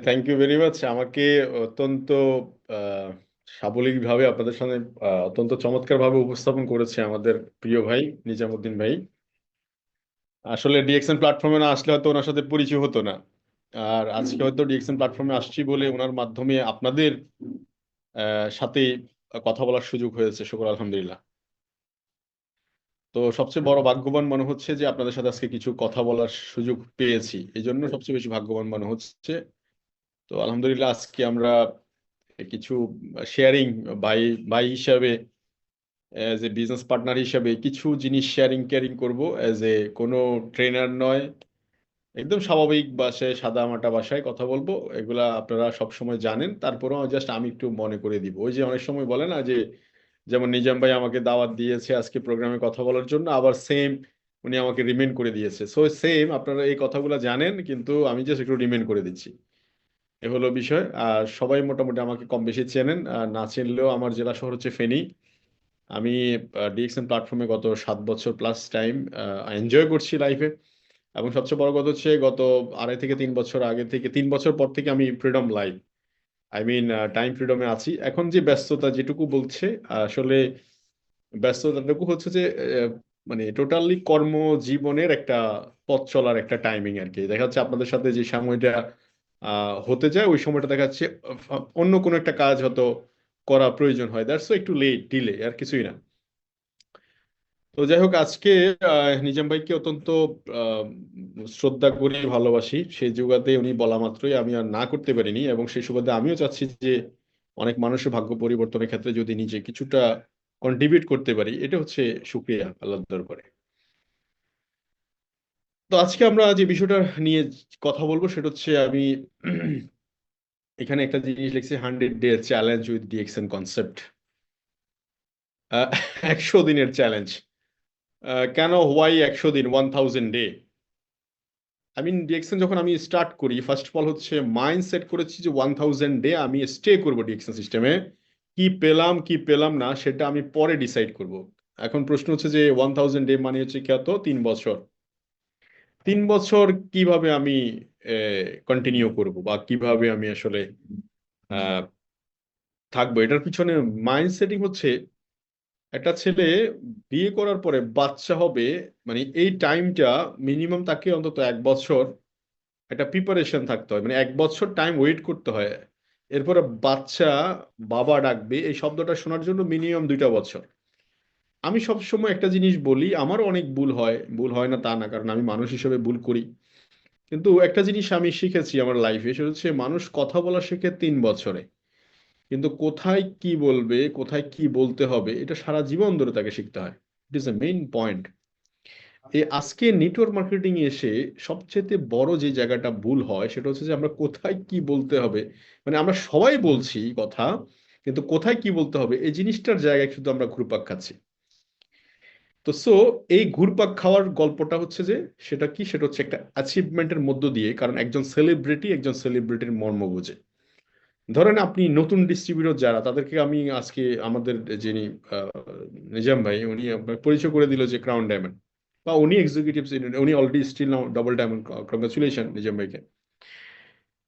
Thank you very much. আমাকে অত্যন্ত আহ, সাবলীলভাবে আপনাদের সামনে অত্যন্ত চমৎকারভাবে উপস্থাপন করেছে আমাদের প্রিয় ভাই নিজামুদ্দিন ভাই। আসলে ডিএক্সএন প্ল্যাটফর্মে না আসলে হয়তো ওনার সাথে পরিচয় হতো না। আর আজকে হয়তো ডিএক্সএন প্ল্যাটফর্মে আসছি বলে ওনার মাধ্যমে আপনাদের সাথে কথা বলার সুযোগ হয়েছে, শুকর আলহামদুলিল্লাহ। তো সবচেয়ে বড় ভাগ্যবান মনে হচ্ছে যে আপনাদের সাথে আজকে কিছু কথা বলার সুযোগ পেয়েছি, এই জন্য সবচেয়ে বেশি ভাগ্যবান মনে হচ্ছে। তো আলহামদুলিল্লাহ আজকে আমরা কিছু শেয়ারিং, ভাই ভাই হিসাবে, অ্যাজ এ বিজনেস পার্টনার হিসাবে কিছু জিনিস শেয়ারিং কেয়ারিং করবো, অ্যাজ এ কোনো ট্রেনার নয়, একদম স্বাভাবিক ভাষায় সাদা মাটা ভাষায় কথা বলবো। এগুলা আপনারা সব সময় জানেন, তারপরেও জাস্ট আমি একটু মনে করে দিব। ওই যে অনেক সময় বলে না যে, যেমন নিজাম ভাই আমাকে দাওয়াত দিয়েছে আজকে প্রোগ্রামে কথা বলার জন্য, আবার সেম উনি আমাকে রিমেন্ড করে দিয়েছে। সো সেম আপনারা এই কথাগুলো জানেন, কিন্তু আমি জাস্ট একটু রিমেন্ড করে দিচ্ছি। এ হলো বিষয়। আর সবাই মোটামুটি আমাকে কম বেশি চেনেন, আর না চিনলেও আমার জেলা শহর হচ্ছে ফেনী। আমি ডিএক্সএন প্ল্যাটফর্মে গত 7 বছর প্লাস টাইম এনজয় করছি লাইফে। এবং সবচেয়ে বড় কথা হচ্ছে গত 2.5 থেকে 3 বছর আগে থেকে, 3 বছর পর থেকে আমি freedom life, I mean time ফ্রিডমে আছি। এখন যে ব্যস্ততা যেটুকু বলছে, আসলে ব্যস্ততাটুকু হচ্ছে যে মানে টোটালি কর্মজীবনের একটা পথ চলার একটা টাইমিং আর কি। দেখা যাচ্ছে আপনাদের সাথে যে সময়টা হতে যায়, ওই সময়টা দেখা যাচ্ছে অন্য কোনো একটা কাজ হয়তো করা প্রয়োজন হয়, দ্যাটস একটু লেট ডিলে, আর কিছুই না। তো যাই হোক, আজকে নিজাম ভাইকে অত্যন্ত আহ, শ্রদ্ধা করি, ভালোবাসি। সেই যুগাতে উনি বলা মাত্রই আমি আর না করতে পারিনি, এবং সেই সুবাদে আমিও চাচ্ছি যে অনেক মানুষের ভাগ্য পরিবর্তনের ক্ষেত্রে যদি নিজে কিছুটা কন্ট্রিবিউট করতে পারি, এটা হচ্ছে শুক্রিয়া আল্লাহর দরবারে। তো আজকে আমরা যে বিষয়টা নিয়ে কথা বলবো সেটা হচ্ছে, আমি এখানে একটা জিনিস লিখছি, 100 day challenge with DXN concept. 100 দিনের চ্যালেঞ্জ। কেন, হোয়াই 100 দিন, 1000 ডে? আই মিন ডিএক্সএন যখন আমি স্টার্ট করি, ফার্স্ট অফ অল হচ্ছে মাইন্ড সেট করেছি যে 1000 ডে আমি স্টে করবো ডিএক্সএন সিস্টেমে। কি পেলাম কি পেলাম না সেটা আমি পরে ডিসাইড করব। এখন প্রশ্ন হচ্ছে যে 1000 ডে মানে হচ্ছে কত, 3 বছর। 3 বছর কিভাবে আমি কন্টিনিউ করব, বা কিভাবে আমি আসলে আহ, থাকবো, এটার পিছনে মাইন্ড সেটিং হচ্ছে, একটা ছেলে বিয়ে করার পরে বাচ্চা হবে, মানে এই টাইমটা মিনিমাম তাকে অন্তত 1 বছর একটা প্রিপারেশন থাকতে হয়, মানে 1 বছর টাইম ওয়েট করতে হয়। এরপরে বাচ্চা বাবা ডাকবে, এই শব্দটা শোনার জন্য মিনিমাম 2টা বছর। আমি সব সময় একটা জিনিস বলি, আমারও অনেক ভুল হয়, ভুল হয় না তা না, কারণ আমি মানুষ হিসেবে ভুল করি। কিন্তু একটা জিনিস আমি শিখেছি আমার লাইফে, সেটা হচ্ছে মানুষ কথা বলা শেখে 3 বছরে, কিন্তু কোথায় কি বলবে, কোথায় কি বলতে হবে, এটা সারা জীবন ধরে তাকে শিখতে হয়। It is a main point. এই আজকে নেটওয়ার্ক মার্কেটিং এ এসে সবচেয়ে বড় যে জায়গাটা ভুল হয় সেটা হচ্ছে যে আমরা কোথায় কি বলতে হবে, মানে আমরা সবাই বলছি কথা, কিন্তু কোথায় কি বলতে হবে এই জিনিসটার জায়গায় শুধু আমরা ঘুরপাক খাচ্ছি। তো এই ঘুরপাক খাওয়ার গল্পটা হচ্ছে যে, সেটা কি, সেটা হচ্ছে একটা অ্যাচিভমেন্টের মধ্য দিয়ে, কারণ একজন সেলিব্রিটির মর্ম বোঝে। ধরেন আপনি নতুন ডিস্ট্রিবিউটর যারা, তাদেরকে আমি আজকে আমাদের যিনি আহ, নিজাম ভাই, উনি আপনার পরিচয় করে দিল যে ক্রাউন ডায়মন্ড, বা উনি এক্সিকিউটিভ, উনি already still now double diamond. Congratulation Nizam ভাইকে।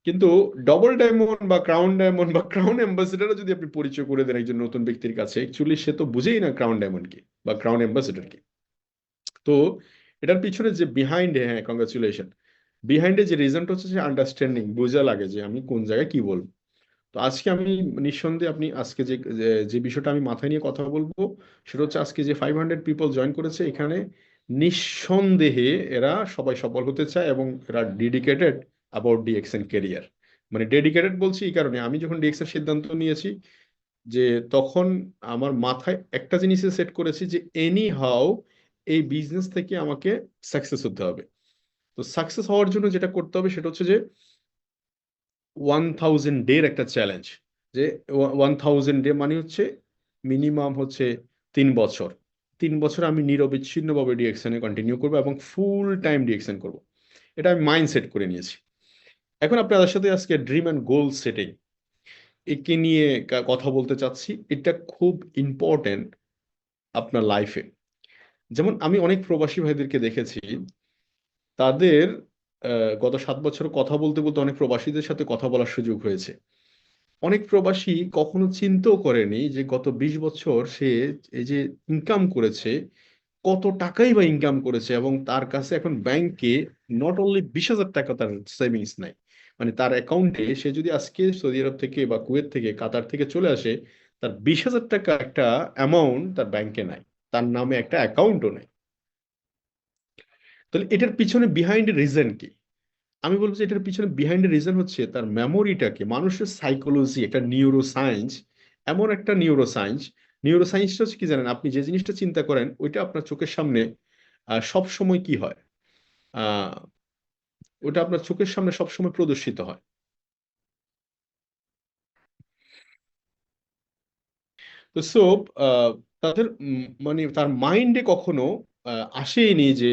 কিন্তু ডবল ডায়মন্ড বা ক্রাউন অ্যাম্বাসেডারও যদি আপনি পরিচয় করে দেন একজন নতুন ব্যক্তির কাছে, অ্যাকচুয়ালি সে তো বুঝেই না ক্রাউন ডায়মন্ড কি বা ক্রাউন অ্যাম্বাসেডার কি। তো এটার পিছনে যে বিহাইন্ডে, হ্যাঁ কংগ্রাচুলেশন, বিহাইন্ডে যে রিজনটা হচ্ছে যে আন্ডারস্ট্যান্ডিং, বোঝা লাগে যে আমি কোন জায়গায় কি বলবো। তো আজকে আমি নিঃসন্দেহে, আপনি আজকে যে যে যে বিষয়টা আমি মাথায় নিয়ে কথা বলবো, সেটা হচ্ছে আজকে যে 500 পিপল জয়েন করেছে এখানে, নিঃসন্দেহে এরা সবাই সফল হতে চায়, এবং এরা ডেডিকেটেড অ্যাবাউট ডিএক্সএন কেরিয়ার। মানে ডেডিকেটেড বলছি এই কারণে, আমি যখন ডিএক্সএন সিদ্ধান্ত নিয়েছি, যে তখন আমার মাথায় একটা জিনিসে সেট করেছি যে এনি হাউ এই বিজনেস থেকে আমাকে সাকসেস হতে হবে। তো সাকসেস হওয়ার জন্য যেটা করতে হবে সেটা হচ্ছে যে 1000 ডের একটা চ্যালেঞ্জ। যে 1000 ডে মানে হচ্ছে মিনিমাম হচ্ছে 3 বছর। 3 বছর আমি নিরবিচ্ছিন্নভাবে ডিএক্শনে কন্টিনিউ করবো এবং ফুল টাইম ডিএক্শন করবো। এটা আমি মাইন্ড সেট করে নিয়েছি। এখন আপনাদের সাথে আজকে ড্রিম অ্যান্ড গোল সেটিং একে নিয়ে কথা বলতে চাচ্ছি। এটা খুব ইম্পর্টেন্ট আপনার লাইফে। যেমন আমি অনেক প্রবাসী ভাইদেরকে দেখেছি, তাদের গত 7 বছর কথা বলতে বলতে অনেক প্রবাসীদের সাথে কথা বলার সুযোগ হয়েছে। অনেক প্রবাসী কখনো চিন্তাও করেনি যে গত 20 বছর সে এই যে ইনকাম করেছে, কত টাকাই বা ইনকাম করেছে, এবং তার কাছে এখন ব্যাংকে নট অনলি 20,000 টাকা তার সেভিংস নাই। মানে তার অ্যাকাউন্টে সে যদি আজকে সৌদি আরব থেকে বা কুয়েত থেকে কাতার থেকে চলে আসে, তার 20,000 টাকা একটা অ্যামাউন্ট তার ব্যাংকে নাই, তার নামে একটা অ্যাকাউন্টও নাই। তাহলে এটার পিছনে বিহাইন্ড রিজন কি? আমি বলবো যে এটার পিছনে বিহাইন্ড রিজন হচ্ছে তার মেমোরিটাকে, মানুষের সাইকোলজি, একটা নিউরো সায়েন্স, এমন একটা নিউরো সায়েন্স। নিউরো সায়েন্সটা হচ্ছে কি জানেন, আপনি যে জিনিসটা চিন্তা করেন ওইটা আপনার চোখের সামনে সব সময় কি হয়, আহ ওটা আপনার চোখের সামনে সব সময় প্রদর্শিত হয়। তো সো তাদের মানে তার মাইন্ডে কখনো আসেনি যে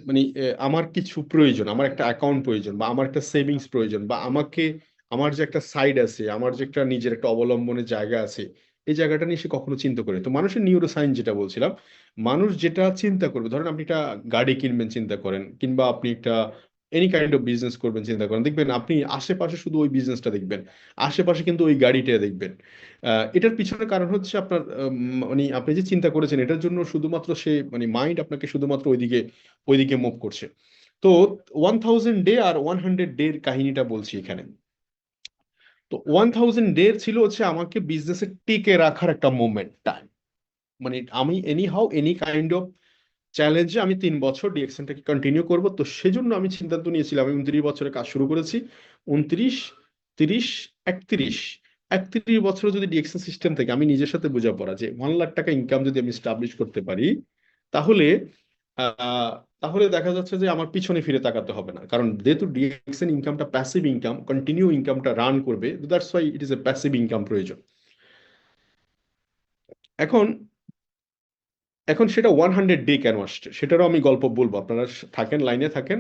মানে আমার কিছু প্রয়োজন, আমার একটা অ্যাকাউন্ট প্রয়োজন, বা আমার একটা সেভিংস প্রয়োজন, বা আমাকে আমার যে একটা সাইড আছে, আমার যে একটা নিজের একটা অবলম্বনের জায়গা আছে, এই জায়গাটা নিয়ে সে কখনো চিন্তা করে। তো মানুষের নিউরো সায়েন্স যেটা বলছিলাম, মানুষ যেটা চিন্তা করবে, ধরেন আপনি একটা গাড়ি কিনবেন চিন্তা করেন, কিংবা আপনি একটা এনি কাইন্ড অফ বিজনেস করবেন চিন্তা করেন, দেখবেন আপনি আশেপাশে শুধু ওই বিজনেসটা দেখবেন, আশেপাশে কিন্তু ওই গাড়িটা দেখবেন। এটার পিছনে কারণ হচ্ছে আপনার মানে আপনি যে চিন্তা করেছেন এটার জন্য শুধুমাত্র সে মানে মাইন্ড আপনাকে শুধুমাত্র ওইদিকে মুভ করছে। তো 1000 ডে আর 100 ডে এর কাহিনীটা বলছি এখানে। তো 1000 ডে ছিল হচ্ছে আমাকে বিজনেসে টিকে রাখার একটা মোমেন্ট টাইম। মানে আমি any how any kind of চ্যালেঞ্জে আমি 3 বছর ডিএক্সএনটাকে কন্টিনিউ করব। তো সেজন্য আমি সিদ্ধান্ত নিয়েছিলাম, আমি 29 বছরে কাজ শুরু করেছি। 29, 30, 31, 31 বছর যদি ডিএক্সএন সিস্টেম থেকে আমি নিজের সাথে বোঝাপড়া যে 1 লাখ টাকা ইনকাম যদি আমি স্টাবলিশ করতে পারি, তাহলে আহ তাহলে দেখা যাচ্ছে যে আমার পিছনে ফিরে তাকাতে হবে না, কারণ যেহেতু ডিএক্সএন ইনকামটা প্যাসিভ ইনকাম, কন্টিনিউ ইনকামটা রান করবে, that's why it is a passive income প্রয়োজন। এখন এখন সেটা 100 ডে কেন আসছে সেটারও আমি গল্প বলবো, আপনারা থাকেন, লাইনে থাকেন।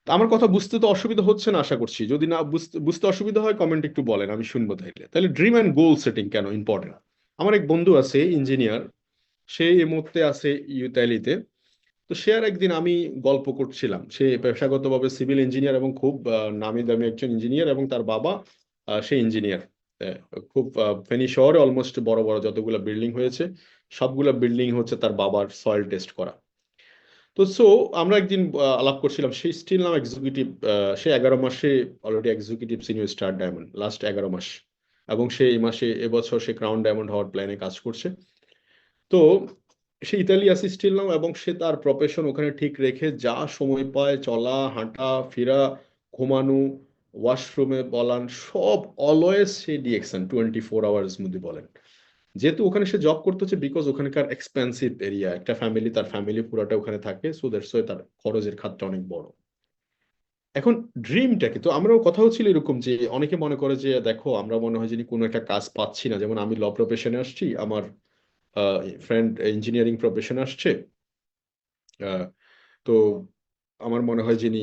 তা আমার কথা বুঝতে তো অসুবিধা হচ্ছে না আশা করছি, যদি না বুঝতে বুঝতে অসুবিধা হয় কমেন্ট একটু বলেন, আমি শুনবো। তাইলে তাহলে ড্রিম অ্যান্ড গোল সেটিং কেন ইম্পর্টেন্ট? আমার এক বন্ধু আছে ইঞ্জিনিয়ার, সে এই মুহূর্তে আছে ইউতালিতে। তো সে আর একদিন আমি গল্প করছিলাম, সে পেশাগতভাবে সিভিল ইঞ্জিনিয়ার এবং খুব নামি দামি একজন ইঞ্জিনিয়ার, এবং তার বাবা সে ইঞ্জিনিয়ার। খুব ফেনী শহরে অলমোস্ট বড় বড় যতগুলো বিল্ডিং হয়েছে সবগুলা বিল্ডিং হচ্ছে তার বাবার সয়েল টেস্ট করা। তো সো আমরা একদিন আলাপ করছিলাম, সে স্টিল নাম এক্সিকিউটিভ। সে 11 মাসে already executive senior star diamond, last 11 মাস। এবং সে এই মাসে এবছর সে ক্রাউন ডায়মন্ড হওয়ার প্ল্যানে কাজ করছে। তো সে ইতালি আছে স্টিল নাও, এবং সে তার প্রফেশন ওখানে ঠিক রেখে যা সময় পায়, চলা, হাঁটা, ফেরা, ঘুমানো, ওয়াশরুমে বলান, সব অলওয়েজ সে ডিএক্সএন 24 আওয়ার্স মধ্যে বলেন। যেহেতু ওখানে সে জব করতে হচ্ছে, বিকজ ওখানকার এক্সপেন্সিভ এরিয়া, একটা ফ্যামিলি, তার ফ্যামিলি পুরাটা ওখানে থাকে, সো দ্যাটস ওয়াই তার খরচের খাতটা অনেক বড়। এখন ড্রিমটা কি? তো আমরাও কথা হচ্ছিল এরকম যে অনেকে মনে করে যে দেখো আমরা মনে হয় যে কোনো একটা কাজ পাচ্ছি না, যেমন আমি ল প্রফেশনে আসছি, আমার ফ্রেন্ড ইঞ্জিনিয়ারিং প্রফেশনে আসছে। আহ, তো আমার মনে হয় যিনি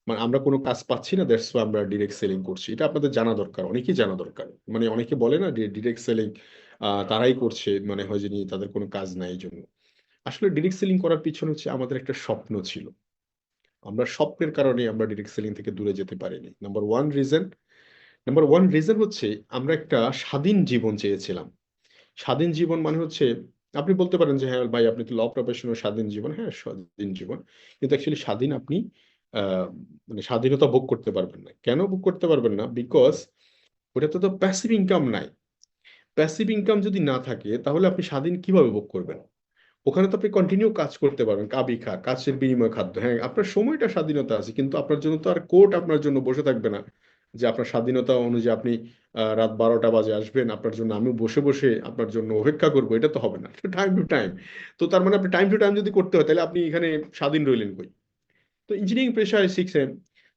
মানে আমরা কোনো কাজ পাচ্ছি না, দ্যাটস আমরা ডিরেক্ট সেলিং করছি। এটা আপনাদের জানা দরকার, অনেকেই জানা দরকার। মানে অনেকে বলে না যে ডিরেক্ট সেলিং তারাই করছে, মানে হয় যিনি তাদের কোনো কাজ নাই এই জন্য। আসলে ডিরেক্ট সেলিং করার পিছনে হচ্ছে আমাদের একটা স্বপ্ন ছিল, আমরা স্বপ্নের কারণে আমরা ডিরেক্ট সেলিং থেকে দূরে যেতে পারিনি। নাম্বার ওয়ান রিজন হচ্ছে আমরা একটা স্বাধীন জীবন চেয়েছিলাম। স্বাধীন জীবন মানে হচ্ছে, আপনি বলতে পারেন যে হ্যাঁ ভাই আপনি তো ল প্রফেশনাল, স্বাধীন জীবন, হ্যাঁ স্বাধীন জীবন, কিন্তু অ্যাকচুয়ালি স্বাধীন আপনি মানে স্বাধীনতা ভোগ করতে পারবেন না। কেন ভোগ করতে পারবেন না? বিকজ ওটাতে তো প্যাসিভ ইনকাম নাই। প্যাসিভ ইনকাম যদি না থাকে তাহলে আপনি স্বাধীন কিভাবে ভোগ করবেন? ওখানে তো আপনি কন্টিনিউ কাজ করতে পারবেন, কাবি খা, কাজের বিনিময়ে খাদ্য, হ্যাঁ আপনার সময়টা স্বাধীনতা আছে, কিন্তু আপনার জন্য তো আর কোর্ট আপনার জন্য বসে থাকবে না যে আপনার স্বাধীনতা অনুযায়ী আপনি রাত 12টা বাজে আসবেন, আপনার জন্য আমি বসে বসে আপনার জন্য অপেক্ষা করবো, এটা তো হবে না। Time to time. তো তার মানে আপনি টাইম টু টাইম যদি করতে হয় তাহলে আপনি এখানে স্বাধীন রইলেন কই? তো ইঞ্জিনিয়ারিং পেশায় শিখছেন।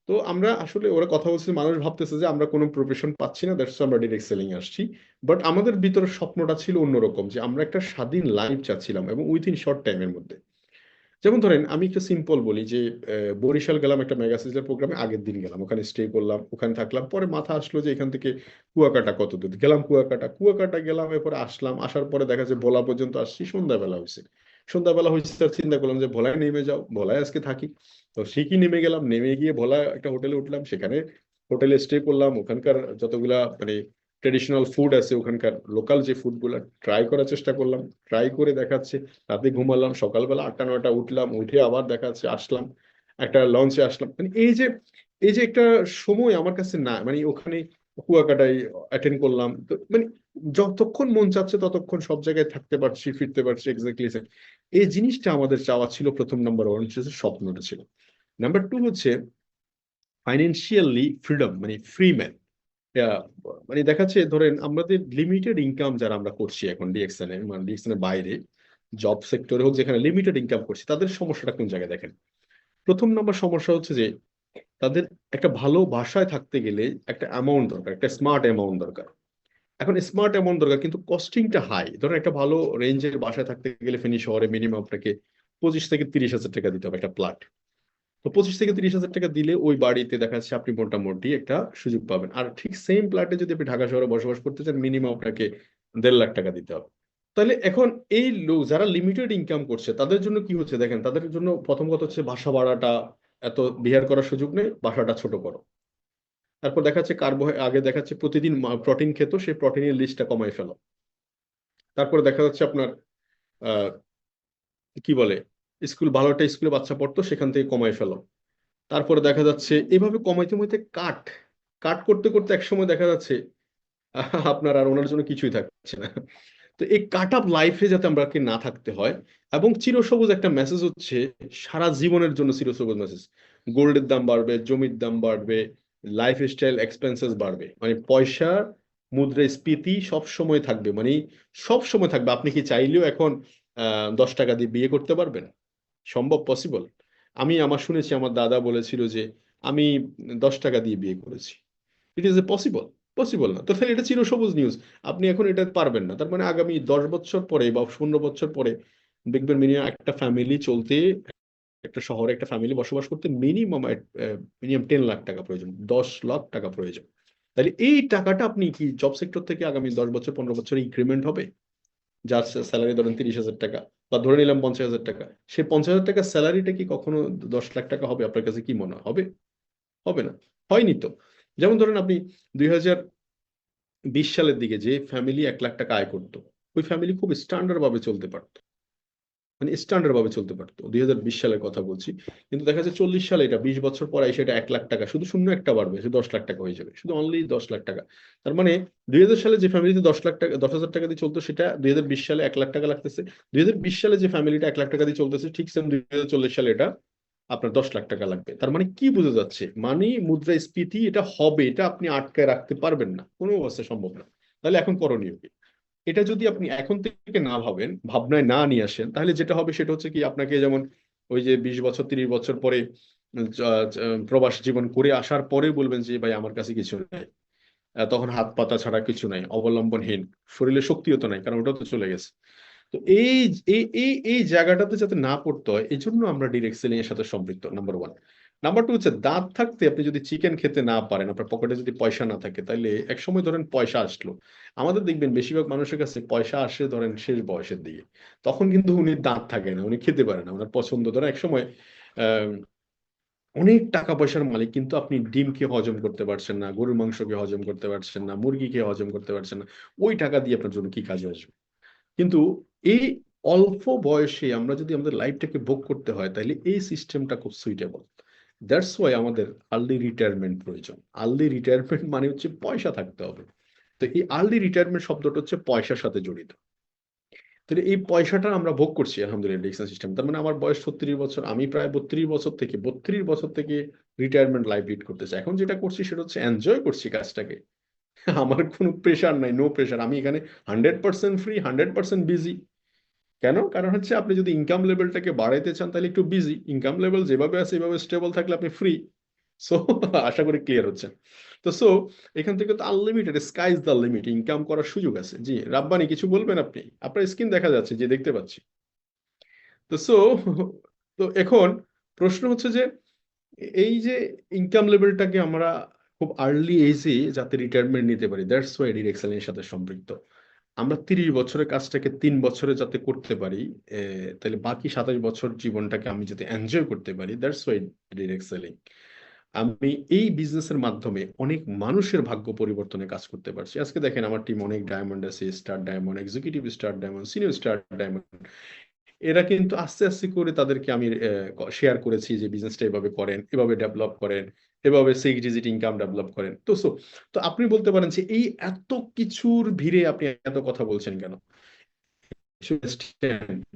তো আমরা আসলে ওরা কথা বলছে, মানুষ ভাবতেছে যে আমরা কোনো প্রফেশন পাচ্ছি না, দ্যাটস আমরা ডিরেক্ট সেলিং আসছি। বাট আমাদের ভিতরে স্বপ্নটা ছিল অন্যরকম, যে আমরা একটা স্বাধীন লাইফ চাচ্ছিলাম, এবং উইথিন শর্ট টাইমের মধ্যে। যেমন ধরেন আমি একটু সিম্পল বলি যে বরিশাল গেলাম একটা মেগা সিজনের প্রোগ্রামে, আগের দিন গেলাম, ওখানে স্টে করলাম, ওখানে থাকলাম, পরে মাথা আসলো যে এখান থেকে কুয়াকাটা কত দূর, গেলাম কুয়াকাটা, কুয়াকাটা গেলাম, এরপরে আসলাম, আসার পরে দেখা যায় ভোলা পর্যন্ত আসছি, সন্ধ্যাবেলা হয়েছে। সন্ধ্যাবেলা হয়েছে স্যার, চিন্তা করলাম যে ভোলায় নেমে যাও, ভোলায় আজকে থাকি। তো শিখি নেমে গেলাম, নেমে গিয়ে ভোলা একটা হোটেলে উঠলাম, সেখানে হোটেলে স্টে করলাম। ওখানকার যতগুলা মানে ট্রেডিশনাল ফুড আছে, ওখানকার লোকাল যে ফুড গুলা ট্রাই করার চেষ্টা করলাম। ট্রাই করে দেখাচ্ছে, রাতে ঘুমালাম, সকালবেলা 8টা 9টা উঠলাম, উঠে আবার দেখাচ্ছে আসলাম, একটা লঞ্চে আসলাম। মানে এই যে একটা সময় আমার কাছে না, মানে ওখানে কুয়াকাটায় অ্যাটেন্ড করলাম তো, মানে যতক্ষণ মন চাচ্ছে ততক্ষণ সব জায়গায় থাকতে পারছি, ফিরতে পারছি। এক্স্যাক্টলি এই জিনিসটা আমাদের চাওয়া ছিল প্রথম, নাম্বার ওয়ান হচ্ছে স্বপ্নটা ছিল। নাম্বার টু হচ্ছে ফাইন্যান্সিয়ালি ফ্রিডম, মানে ফ্রি ম্যান। মানে দেখাচ্ছে ধরেন আমাদের লিমিটেড ইনকাম যারা আমরা করছি এখন ডিএক্সএন এ, মানে ডিএক্সএন এর বাইরে জব সেক্টরে হোক, যেখানে লিমিটেড ইনকাম করছি, তাদের সমস্যাটা কোন জায়গায় দেখেন। প্রথম নাম্বার সমস্যা হচ্ছে যে তাদের একটা ভালো বাসায় থাকতে গেলে একটা অ্যামাউন্ট দরকার, একটা স্মার্ট অ্যামাউন্ট দরকার। এখন স্মার্ট অ্যামাউন্ট দরকার, কিন্তু কস্টিংটা হাই। ধরেন একটা ভালো রেঞ্জের বাসায় থাকতে গেলে ফেনী শহরে মিনিমাম আপনাকে 25 থেকে 30 হাজার টাকা দিতে হবে একটা প্লট। তো 25 থেকে 30 হাজার টাকা দিলে ওই বাড়িতে দেখা যাচ্ছে আপনি মোটামুটি একটা সুযোগ পাবেন। আর ঠিক সেম প্লটে যদি আপনি ঢাকা শহরে বসবাস করতে চান, মিনিমাম আপনাকে 1.5 লাখ টাকা দিতে হবে। তাহলে এখন এই লোক যারা লিমিটেড ইনকাম করছে তাদের জন্য কি হচ্ছে দেখেন, তাদের জন্য প্রথম কথা হচ্ছে বাসা ভাড়াটা এত বিয়ার করার সুযোগ নেই, বাসাটা ছোট করো। তারপর দেখাচ্ছে আগে দেখাচ্ছে প্রতিদিন প্রোটিন খেত, সেই প্রোটিনের লিস্টটা কমাই ফেলো। তারপরে দেখা যাচ্ছে আপনার আহ কি বলে, স্কুল, ভালো একটা স্কুলে বাচ্চা পড়তো, সেখান থেকে কমাই ফেলো। তারপরে দেখা যাচ্ছে এভাবে কমাইতে কমাইতে কাট কাট করতে করতে একসময় দেখা যাচ্ছে আপনার আর ওনার জন্য কিছুই থাকছে না। তো এই কাট আপ লাইফে যাতে আমরা কি না থাকতে হয়, এবং চিরসবুজ একটা মেসেজ হচ্ছে সারা জীবনের জন্য চিরসবুজ মেসেজ। গোল্ডের দাম বাড়বে, জমির দাম বাড়বে, লাইফ স্টাইল এক্সপেন্সেস বাড়বে, মানে পয়সা, মুদ্রাস্ফীতি সব সময় থাকবে, মানে সব সময় থাকবে। আপনি কি চাইলেও এখন 10 টাকা দিয়ে বিয়ে করতে পারবেন? সম্ভব? পসিবল? আমার শুনেছি আমার দাদা বলেছিল যে আমি 10 টাকা দিয়ে বিয়ে করেছি। It is a possible? Possible না। তো তাহলে এটা চিরসবুজ নিউজ। আপনি এখন এটা পারবেন না, তার মানে আগামী 10 বছর পরে বা 15 বছর পরে দেখবেন মিনিমাম একটা ফ্যামিলি চলতে, একটা শহরে একটা ফ্যামিলি বসবাস করতে মিনিমাম 10 লাখ টাকা প্রয়োজন, 10 লাখ টাকা প্রয়োজন। তাহলে এই টাকাটা আপনি কি জব সেক্টর থেকে আগামী 10 বছর 15 বছর ইনক্রিমেন্ট হবে? যার স্যালারি ধরেন 30 হাজার টাকা, বা ধরে নিলাম 50 হাজার টাকা, সেই 50 হাজার টাকার স্যালারিটা কি কখনো 10 লাখ টাকা হবে? আপনার কাছে কি মনে হয় হবে? হবে না। হয়নি তো। যেমন ধরেন আপনি 2020 সালের দিকে যে ফ্যামিলি 1 লাখ টাকা আয় করতো, ওই ফ্যামিলি খুব স্ট্যান্ডার্ড ভাবে চলতে পারতো, মানে স্ট্যান্ডার্ড ভাবে চলতে পারতো, 2020 সালের কথা বলছি। কিন্তু দেখা যাচ্ছে 40 সালে, এটা 20 বছর পরে সেটা 1 লাখ টাকা, শুধু শূন্য একটা বাড়বে, শুধু 10 লাখ টাকা হয়ে যাবে, শুধু অনলি 10 লাখ টাকা। তার মানে 2000 সালে যে ফ্যামিলিতে 10 লাখ টাকা, 10 হাজার টাকা দিয়ে চলতো, সেটা 2020 সালে 1 লাখ টাকা লাগতেছে। 2020 সালে যে ফ্যামিলিটা 1 লাখ টাকা দিয়ে চলতেছে, ঠিক সেম 2040 সালে এটা আপনার 10 লাখ টাকা লাগবে। তার মানে কি বোঝা যাচ্ছে, মানে মুদ্রাস্ফীতি এটা হবে, এটা আপনি আটকায় রাখতে পারবেন না, কোনো অবস্থায় সম্ভব না। তাহলে এখন করণীয় কি? এটা যদি আপনি এখন থেকে না ভাবেন, ভাবনায় না নিয়ে আসেন, তাহলে যেটা হবে সেটা হচ্ছে কি, আপনাকে যেমন ওই যে 20 বছর 30 বছর পরে প্রবাস জীবন করে আসার পরে বলবেন যে ভাই আমার কাছে কিছু নাই, তখন হাত পাতা ছাড়া কিছু নাই, অবলম্বনহীন, শরীরে শক্তিও তো নাই, কারণ ওটা তো চলে গেছে। তো এই এই এই এই জায়গাটাতে যাতে না পড়তে হয়, এই জন্য আমরা ডিরেক্ট সেলিং এর সাথে সম্পৃক্ত, নাম্বার ওয়ান। নাম্বার টু হচ্ছে দাঁত থাকতে আপনি যদি চিকেন খেতে না পারেন, আপনার পকেটে যদি পয়সা না থাকে, তাহলে এক সময় ধরেন পয়সা আসলো, আমাদের দেখবেন বেশিরভাগ মানুষের কাছে পয়সা আসে ধরেন শেষ বয়সের দিকে, তখন কিন্তু উনি দাঁত থাকে না, উনি খেতে পারে না, ওনার পছন্দ ধরেন এক সময় আহ অনেক টাকা পয়সার মালিক, কিন্তু আপনি ডিম খেয়ে হজম করতে পারছেন না, গরুর মাংস খেয়ে হজম করতে পারছেন না, মুরগি খেয়ে হজম করতে পারছেন না, ওই টাকা দিয়ে আপনার জন্য কি কাজে আসবে? কিন্তু এই অল্প বয়সে আমরা যদি আমাদের লাইফটাকে ভোগ করতে হয়, তাহলে এই সিস্টেমটা খুব সুইটেবল। দ্যাটস ওয়াই আমাদের আর্লি রিটায়ারমেন্ট প্রয়োজন। আর্লি রিটায়ারমেন্ট মানে হচ্ছে পয়সা থাকতে হবে। তো এই আর্লি রিটায়ারমেন্ট শব্দটা হচ্ছে পয়সার সাথে জড়িত। তাহলে এই পয়সাটা আমরা ভোগ করছি আলহামদুলিল্লাহ ডিকশন সিস্টেম। তার মানে আমার বয়স 36 বছর, আমি প্রায় 32 বছর থেকে রিটায়ারমেন্ট লাইফ লিড করতেছি। এখন যেটা করছি সেটা হচ্ছে এনজয় করছি কাজটাকে। আমার কোনো প্রেশার নাই, নো প্রেশার, আমি এখানে 100% ফ্রি, 100% বিজি। কেন? কারণ হচ্ছে আপনি যদি ইনকাম লেভেলটাকে বাড়াইতে চান, তাহলে একটু বিজি, ইনকাম লেভেল যেভাবে আছে এভাবে স্টেবল থাকলে আপনি ফ্রি। সো আশা করি ক্লিয়ার হচ্ছে। তো এখান থেকে তো unlimited, sky is the limit, income করার সুযোগ আছে। জি রাব্বানি, কিছু বলবেন আপনি? আপনার স্ক্রিন দেখা যাচ্ছে, যে দেখতে পাচ্ছি। তো তো এখন প্রশ্ন হচ্ছে যে এই যে ইনকাম লেভেলটাকে আমরা খুব আর্লি এজে যাতে রিটায়ারমেন্ট নিতে পারি, দ্যাটস ওয়াই ডিরেক্ট সেলিং এর সাথে সম্পৃক্ত। আমরা 30 বছরের কাজটাকে 3 বছরে যাতে করতে পারি, তাহলে বাকি 27 বছর জীবনটাকে আমি যাতে এনজয় করতে পারি, দ্যাটস ওয়াই ডিরেক্ট সেলিং। আমি এই বিজনেসের মাধ্যমে অনেক মানুষের ভাগ্য পরিবর্তনে কাজ করতে পারছি। আজকে দেখেন আমার টিম অনেক ডায়মন্ড আছে, star diamond, executive star diamond, senior star diamond. এরা কিন্তু আস্তে আস্তে করে তাদেরকে আমি শেয়ার করেছি যে বিজনেসটা এভাবে করেন, এভাবে ডেভেলপ করেন, এভাবে 6 ডিজিট ইনকাম ডেভেলপ করেন। তো আপনি বলতে পারেন যে এই এত কিছুর ভিড়ে আপনি এত কথা বলছেন কেন?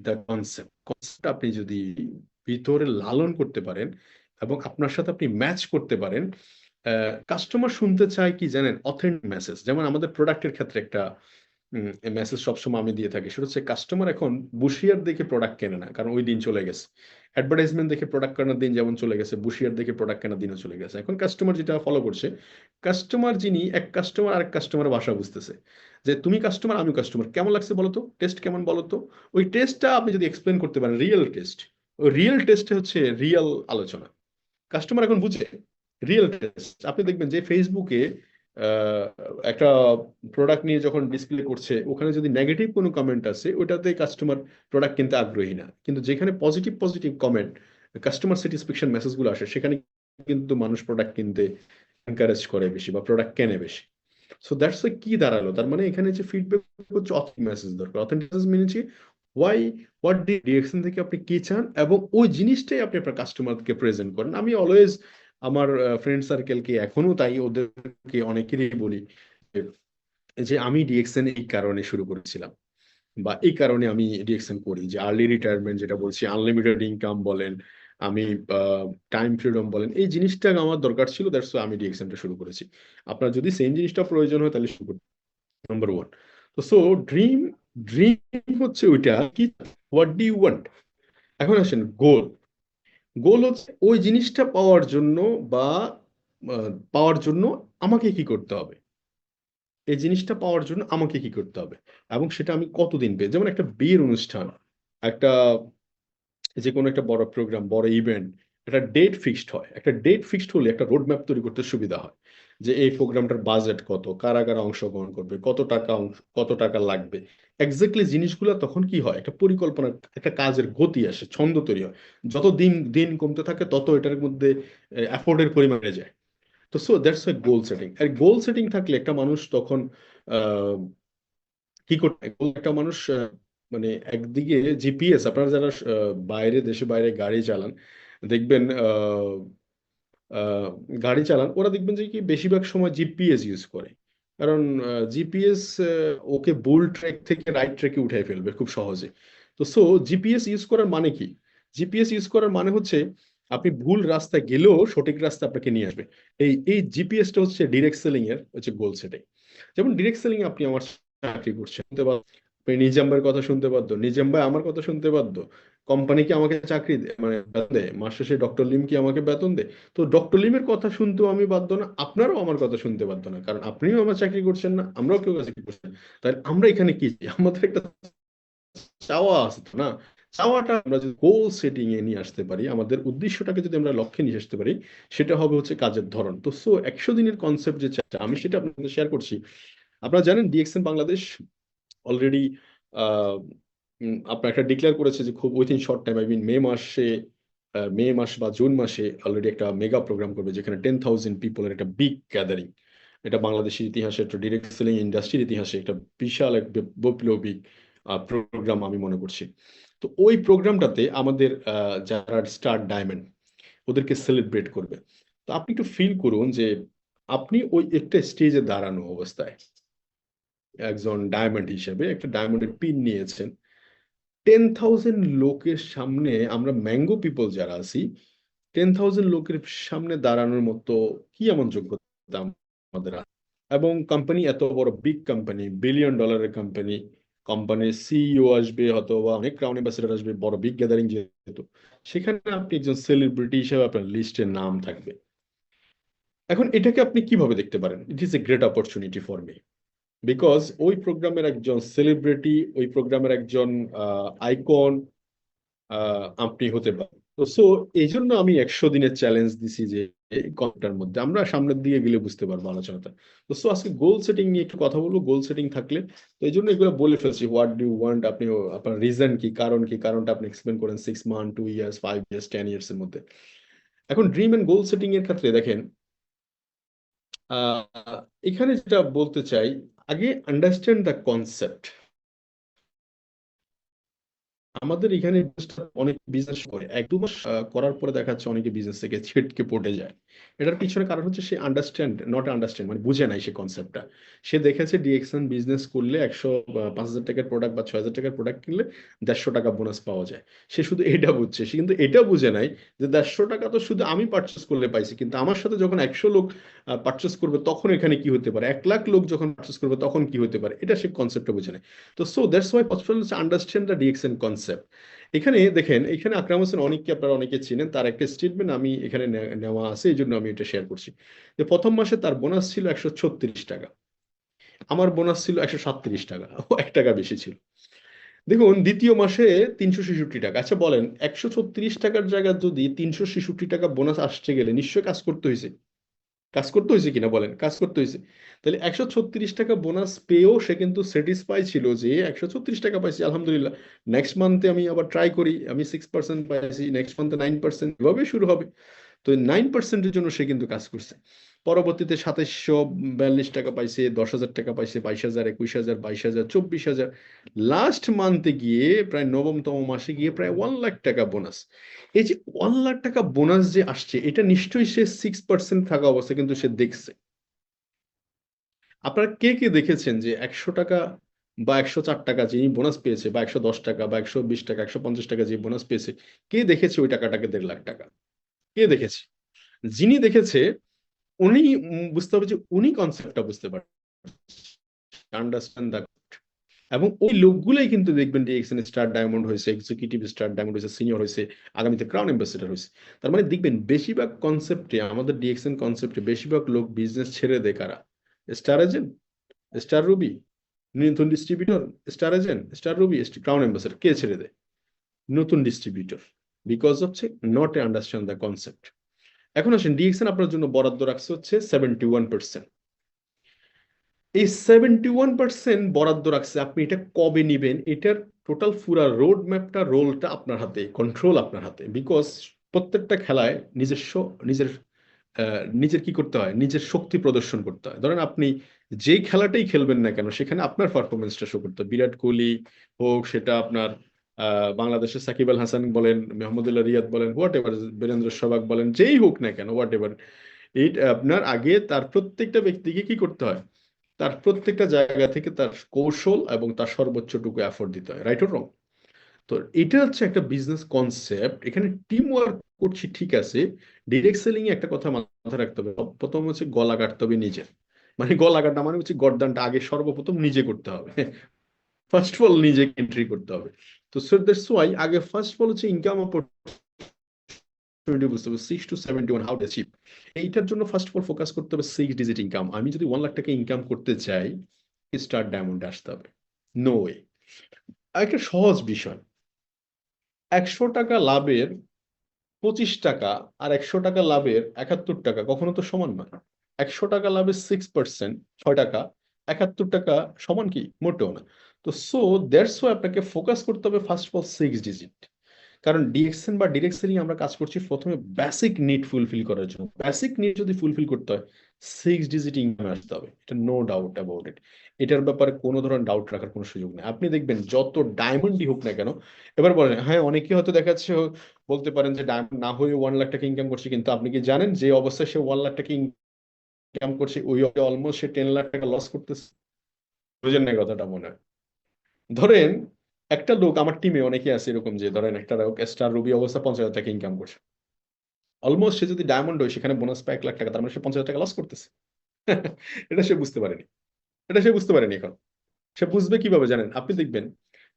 দ্য কনসেপ্ট আপনি যদি ভিতরে লালন করতে পারেন এবং আপনার সাথে আপনি ম্যাচ করতে পারেন, কাস্টমার শুনতে চায় কি জানেন? Authentic message. যেমন আমাদের প্রোডাক্টের ক্ষেত্রে একটা মেসেজ সবসময় আমি দিয়ে থাকি, সেটা হচ্ছে কাস্টমার এখন বুশিয়ার দেখে প্রোডাক্ট কেনে না, কারণ ওই দিন চলে গেছে। অ্যাডভার্টাইজমেন্ট দেখে প্রোডাক্ট কেনার দিন যেমন চলে গেছে, বুশিয়ার দেখে প্রোডাক্ট কেনার দিনও চলে গেছে। এখন কাস্টমার যেটা ফলো করছে, কাস্টমার যিনি, এক কাস্টমার আরেক কাস্টমারের ভাষা বুঝতেছে। যে তুমি কাস্টমার, আমি কাস্টমার, কেমন লাগছে বলো তো, টেস্ট কেমন বলো তো। ওই টেস্টটা আপনি যদি এক্সপ্লেন করতে পারেন, রিয়েল টেস্ট, ওই রিয়েল টেস্টে হচ্ছে রিয়েল আলোচনা। কাস্টমার এখন বুঝে রিয়েল টেস্ট। আপনি দেখবেন যে ফেসবুকে আহ, একটা প্রোডাক্ট নিয়ে যখন ডিসপ্লে করছে, ওখানে যদি নেগেটিভ কোনো কমেন্ট আছে, ওটাতে কাস্টমার প্রোডাক্ট কিনতে আগ্রহী না। কিন্তু যেখানে positive positive comment, customer satisfaction মেসেজগুলো আসে, সেখানে কিন্তু মানুষ প্রোডাক্ট কিনতে এনকারেজ করে বেশি বা প্রোডাক্ট কেনে বেশি। সো দ্যাটস কি দাঁড়ালো, তার মানে এখানে যে ফিডব্যাক হচ্ছে অথেন্টিক মেসেজ দরকার। অথেন্টিক মেসেজ মেনেছি ওয়াই, হোয়াট ডি ডিরেকশন থেকে আপনি কি চান, এবং ওই জিনিসটাই আপনি আপনার কাস্টমারকে প্রেজেন্ট করেন। আমি অলওয়েজ আমার ফ্রেন্ড সার্কেলকে এখনো তাই ওদেরকে অনেকেরই বলি যে আমি ডিএক্সএন এই কারণে শুরু করেছিলাম, বা এই কারণে আমি ডিএক্সএন করি, যে আর্লি রিটায়ারমেন্ট যেটা বলছি, আনলিমিটেড ইনকাম বলেন, আমি টাইম ফ্রিডম বলেন, এই জিনিসটা আমার দরকার ছিল, দ্যাটস আমি ডিএক্সএনটা শুরু করেছি। আপনার যদি সেম জিনিসটা প্রয়োজন হয় তাহলে শুরু করুন, নাম্বার ওয়ান। তো ড্রিম, ড্রিম হচ্ছে ওইটা কি, হোয়াট ডু ইউ ওয়ান্ট। এখন আসেন গোল। গোল হচ্ছে ওই জিনিসটা পাওয়ার জন্য, বা পাওয়ার জন্য আমাকে কি করতে হবে, এই জিনিসটা পাওয়ার জন্য আমাকে কি করতে হবে, এবং সেটা আমি কতদিন পেয়ে। যেমন একটা বিয়ের অনুষ্ঠান, একটা যে কোনো একটা বড় প্রোগ্রাম, বড় ইভেন্ট, একটা ডেট ফিক্সড হয়। একটা ডেট ফিক্সড হলে একটা রোড ম্যাপ তৈরি করতে সুবিধা হয়, যে এই প্রোগ্রামটার বাজেট কত, কারা কারা অংশগ্রহণ করবে, কত টাকা কত টাকা লাগবে। এক্স্যাক্টলি জিনিসগুলো তখন কি হয়, একটা পরিকল্পনা, একটা কাজের গতি আসে, ছন্দ তৈরি হয়। যত দিন দিন কমতে থাকে তত এটার মধ্যে এফোর্টের পরিমাণ বেড়ে যায়। তো দ্যাটস ওয়াই গোল সেটিং। আর গোল সেটিং থাকলে একটা মানুষ তখন আহ, কি করতে, একটা মানুষ মানে একদিকে জিপিএস, আপনারা যারা বাইরে, দেশে বাইরে গাড়ি চালান, দেখবেন আহ, গাড়ি চালান, ওরা দেখবেন যে কি বেশিরভাগ সময় জিপিএস ইউজ করে। কারণ জিপিএস ওকে বুল ট্র্যাক থেকে রাইট ট্র্যাকে উঠাই ফেলবে খুব সহজে। তো জিপিএস ইউজ করার মানে কি? জিপিএস ইউজ করার মানে হচ্ছে আপনি ভুল রাস্তায় গেলেও সঠিক রাস্তা আপনাকে নিয়ে আসবে। এই জিপিএসটা হচ্ছে ডিরেক্ট সেলিং এর হচ্ছে গোল সেটিং। যেমন ডিরেক্ট সেলিং আপনি আমার চাকরি করছেন, আপনি নিজাম ভাইয়ের কথা শুনতে বাধ্য, নিজাম ভাই আমার কথা শুনতে বাধ্য, কোম্পানি কি আমাকে চাকরি দেয়, মানে বেতন দেয়, মাস শেষে ডক্টর লিম কি আমাকে বেতন দেয়। তো ডক্টর লিমের কথা শুনতেও আমি বাধ্য না, আপনারাও আমার কথা শুনতে বাধ্য না, কারণ আপনিও আমার চাকরি করছেন না, আমরাও কেউ চাকরি করছেন না। তাহলে আমরা এখানে কি চাই? আমাদের একটা চাওয়া আছে তো না? চাওয়াটা আমরা যদি গোল সেটিং এ নিয়ে আসতে পারি, আমাদের উদ্দেশ্যটাকে যদি আমরা লক্ষ্যে নিয়ে আসতে পারি, সেটা হবে হচ্ছে কাজের ধরন। তো 100 দিনের কনসেপ্ট যে চাইটা, আমি সেটা আপনাদের শেয়ার করছি। আপনারা জানেন ডিএক্সএন বাংলাদেশ অলরেডি আপনার একটা ডিক্লেয়ার করেছে যে খুব within short time, I mean May মাসে, মে মাস বা জুন মাসে অলরেডি একটা মেগা প্রোগ্রাম করবে, যেখানে 10,000 পিপলের একটা বিগ গ্যাদারিং। এটা বাংলাদেশের ইতিহাসে, একটা ডিরেক্ট সেলিং ইন্ডাস্ট্রির ইতিহাসে একটা বিশাল এক বৈপ্লবিক প্রোগ্রাম আমি মনে করছি। তো ওই প্রোগ্রামটাতে আমাদের যারা স্টার ডায়মন্ড, ওদেরকে সেলিব্রেট করবে। তো আপনি একটু ফিল করুন যে আপনি ওই একটা স্টেজে দাঁড়ানো অবস্থায় একজন ডায়মন্ড হিসেবে একটা ডায়মন্ডের পিন নিয়েছেন, 10,000 লোকের সামনে, আমরা ম্যাঙ্গো পিপল যারা আছি, 10,000 লোকের সামনে দাঁড়ানোর মতো কি এমন যোগ্যতা আমাদের আছে? এবং কোম্পানি এত বড় বিগ কোম্পানি, $1 বিলিয়ন কোম্পানি, কোম্পানির সিইও আসবে, অথবা অনেক ক্রাউন অ্যাম্বাসেডর আসবে, বড় বিগ গ্যাদারিং যেহেতু, সেখানে আপনি একজন সেলিব্রিটি হিসেবে আপনার লিস্টে নাম থাকবে। এখন এটাকে আপনি কিভাবে দেখতে পারেন? It is a great opportunity for me, because ওই প্রোগ্রামের একজন সেলিব্রিটি, ওই প্রোগ্রামের একজন আইকন আপনি হতে পারেন। তো সো এই জন্য আমি 100 দিনের চ্যালেঞ্জ দিছি যে এই কনটার মধ্যে আমরা সামনের দিকে গেলে বুঝতে পারবো আলোচনাটা। তো সো আজকে গোল সেটিং নিয়ে একটু কথা বলবো, গোল সেটিং থাকলে। তো এই জন্য এগুলো বলে ফেলছি, হোয়াট ডু ইউ ওয়ান্ট, আপনি আপনার রিজন কি, কারণ কি, কারণটা আপনি এক্সপ্লেন করেন 6 মান্থ, 2 ইয়ার্স, 5 ইয়ার্স, 10 ইয়ার্স এর মধ্যে। এখন ড্রিম এন্ড গোল সেটিং এর ক্ষেত্রে দেখেন, এখানে যেটা বলতে চাই, আগে আন্ডারস্ট্যান্ড দ্য কনসেপ্ট। আমাদের এখানে অনেক বিজনেস করে 1-2 মাস করার পরে দেখা যাচ্ছে অনেকে বিজনেস থেকে ছিটকে পড়ে যায়। এটার পিছনে কারণ হচ্ছে সে নট আন্ডারস্ট্যান্ড, মানে বুঝে নাই সে কনসেপ্টটা। সে দেখেছে ডিএক্সএন বিজনেস করলে 5,000 টাকার প্রোডাক্ট বা 6,000 টাকার প্রোডাক্ট কিনলে 150 টাকা বোনাস পাওয়া যায়। সে শুধু এটা বুঝছে, সে কিন্তু এটা বুঝে নাই যে 150 টাকা তো শুধু আমি পার্চেস করলে পাইছি, কিন্তু আমার সাথে যখন 100 লোক পার্চেস করবে তখন এখানে কি হতে পারে, 1 লাখ লোক যখন পার্চেস করবে তখন কি হতে পারে, এটা সে কনসেপ্টটা বুঝে নেয়। তো সো দ্যাটস ওয়াই ফার্স্ট হচ্ছে আন্ডারস্ট্যান্ড দ্য ডিএক্সএন কনসেপ্ট। এখানে দেখেন, এখানে আকরাম হোসেন অনেককে আপনারা অনেকে চিনেন, তার একটা স্টেটমেন্ট আমি এখানে নেওয়া আছে, এই জন্য আমি এটা শেয়ার করছি। যে প্রথম মাসে তার বোনাস ছিল 136 টাকা, আমার বোনাস ছিল 137 টাকা, ও 1 টাকা বেশি ছিল। দেখুন দ্বিতীয় মাসে 366 টাকা। আচ্ছা বলেন, 136 টাকার জায়গায় যদি 366 টাকা বোনাস আসতে গেলে নিশ্চয়ই কাজ করতে হয়েছে, কাজ করতে হয়েছে কিনা বলেন, কাজ করতে হয়েছে। তাহলে 136 টাকা বোনাস পেয়েও সে কিন্তু স্যাটিসফাই ছিল যে 136 টাকা পাইছি, আলহামদুলিল্লাহ। নেক্সট মান্থে আমি আবার ট্রাই করি, আমি 6% পাইছি, নেক্সট মান্থে 9%, এভাবে শুরু হবে। তো 9%-এর জন্য সে কিন্তু কাজ করছে। পরবর্তীতে 2742 টাকা পাইছে, 10,000 টাকা পাইছে, 22,000, 21,000, 22,000, 24,000। লাস্ট মান্থে গিয়ে প্রায় নবমতম মাসে গিয়ে প্রায় 1 লাখ টাকা বোনাস। এই যে 1 লাখ টাকা বোনাস যে আসছে, এটা নিশ্চয়ই সে 6% থাকা অবস্থায় কিন্তু সে দেখছে। আপনারা কে কে দেখেছেন যে 100 টাকা বা 104 টাকা যিনি বোনাস পেয়েছে, বা 110 টাকা বা 120 টাকা, 150 টাকা যে বোনাস পেয়েছে, কে দেখেছে ওই টাকাটাকে 1.5 লাখ টাকা? কে দেখেছে? যিনি দেখেছে উনি বুঝতে হবে যে উনি কনসেপ্টটা বুঝতে পারে, আন্ডারস্ট্যান্ড দ্য। এবং ওই লোকগুলাই কিন্তু দেখবেন যে এখানে স্টার ডায়মন্ড হয়েছে, এক্সিকিউটিভ স্টার ডায়মন্ড হয়েছে, সিনিয়র হয়েছে, আগামীতে ক্রাউন অ্যাম্বাসেডর হয়েছে। তার মানে দেখবেন বেশিরভাগ কনসেপ্টে, আমাদের ডিএক্সএন কনসেপ্টে বেশিরভাগ লোক বিজনেস ছেড়ে দেয় কারা? স্টার এজেন্ট, স্টার রুবি, নতুন distributor, star agent, star ruby, crown ambassador, কে ছেড়ে দেয়? নতুন ডিস্ট্রিবিউটর। বিকজ হচ্ছে not a understand the concept. এখন আসেন, ডিএক্সএন আপনার জন্য বরাদ্দ রাখছে হচ্ছে 71%। এই 71% বরাদ্দ রাখছে, আপনি এটা কবে নিবেন, এটার টোটাল পুরা রোড ম্যাপটা, রোলটা আপনার হাতে, কন্ট্রোল আপনার হাতে। বিকজ প্রত্যেকটা খেলায় নিজস্ব, নিজের নিজের কি করতে হয়, নিজের শক্তি প্রদর্শন করতে হয়। ধরেন আপনি যেই খেলাটাই খেলবেন না কেন, সেখানে আপনার পারফরমেন্সটা শো করতে হয়। বিরাট কোহলি হোক, সেটা আপনার বাংলাদেশের সাকিব আল হাসান বলেন, মেহমুদুল্লাহ রিয়াদ বলেন, হোয়াট এভার, বীরেন্দ্র সেহবাগ বলেন, যেই হোক না কেন, হোয়াট এভার, এই আপনার আগে তার প্রত্যেকটা ব্যক্তিকে কি করতে হয়, তার প্রত্যেকটা জায়গা থেকে তার কৌশল এবং তার সর্বোচ্চটুকু এফোর্ট দিতে হয়, রাইট অর রং? তো এটা হচ্ছে একটা বিজনেস কনসেপ্ট। এখানে টিম ওয়ার্ক করছি ঠিক আছে, ডিরেক্ট সেলিং এ একটা কথা মাথায় রাখতে হবে, প্রথম হচ্ছে গলা কাটতে হবে নিজের। মানে গলা কাটা মানে হচ্ছে গর্দানটা আগে সর্বপ্রথম নিজে করতে হবে। ফার্স্ট অফ অল নিজেকে এন্ট্রি করতে হবে। তো সো দ্যাটস ওয়াই আগে ফার্স্ট অফ অল হচ্ছে ইনকাম অপরচুনিটি বুঝতে হবে, 6 to 71 হাউ টু অ্যাচিভ। এইটার জন্য ফার্স্ট অফ অল ফোকাস করতে হবে 6 ডিজিট ইনকাম। আমি যদি 1 লাখ টাকা ইনকাম করতে চাই, স্টার ডায়মন্ডে আসতে হবে। No way. একটা সহজ বিষয়, 100 টাকা লাভের 25 টাকা আর 100 টাকা লাভের 71 টাকা কখনো তো সমান নয়। 100 টাকা লাভের 6%, 6 টাকা, 71 টাকা সমান কি? মোটেও না। তো সো দ্যাটস ওয়াই আপনাকে ফোকাস করতে হবে ফার্স্ট অফ অল 6 ডিজিট। কারণ ডিএক্সএন বা ডিরেক্ট সেলিং আমরা কাজ করছি প্রথমে বেসিক নিড ফুলফিল করার জন্য। বেসিক নিড যদি ফুলফিল করতে হয়, 6 ডিজিট ইনকাম আসতে হবে, এটা নো ডাউট অ্যাবাউট ইট। এটার ব্যাপারে কোনো ধরনের ডাউট রাখার কোনো সুযোগ নেই। আপনি দেখবেন যত ডায়মন্ডই হোক না কেন, এবার বলেন হ্যাঁ অনেকে হয়তো দেখাচ্ছে, বলতে পারেন যে ডায়মন্ড না হয়ে 1 লাখ টাকা ইনকাম করছে, কিন্তু আপনি কি জানেন যে অবস্থায় সে 1 লাখ টাকা ইনকাম করছে, ওই অলমোস্ট সে 10 লাখ টাকা লস করতেছে? বুঝেন না কথাটা মনে হয়? ধরেন একটা লোক, আমার টিমে অনেকে আছে এরকম, যে ধরেন একটা স্টার রুবি অবস্থা 50,000 টাকা ইনকাম করছে, অলমোস্ট সে যদি ডায়মন্ড হয় সেখানে বোনাস পায় 1 লাখ টাকা, তার মানে সে 50,000 টাকা লস করতেছে। এটা সে বুঝতে পারেনি, এটা সে বুঝতে পারেনি। এখন সে বুঝবে কিভাবে জানেন? আপনি দেখবেন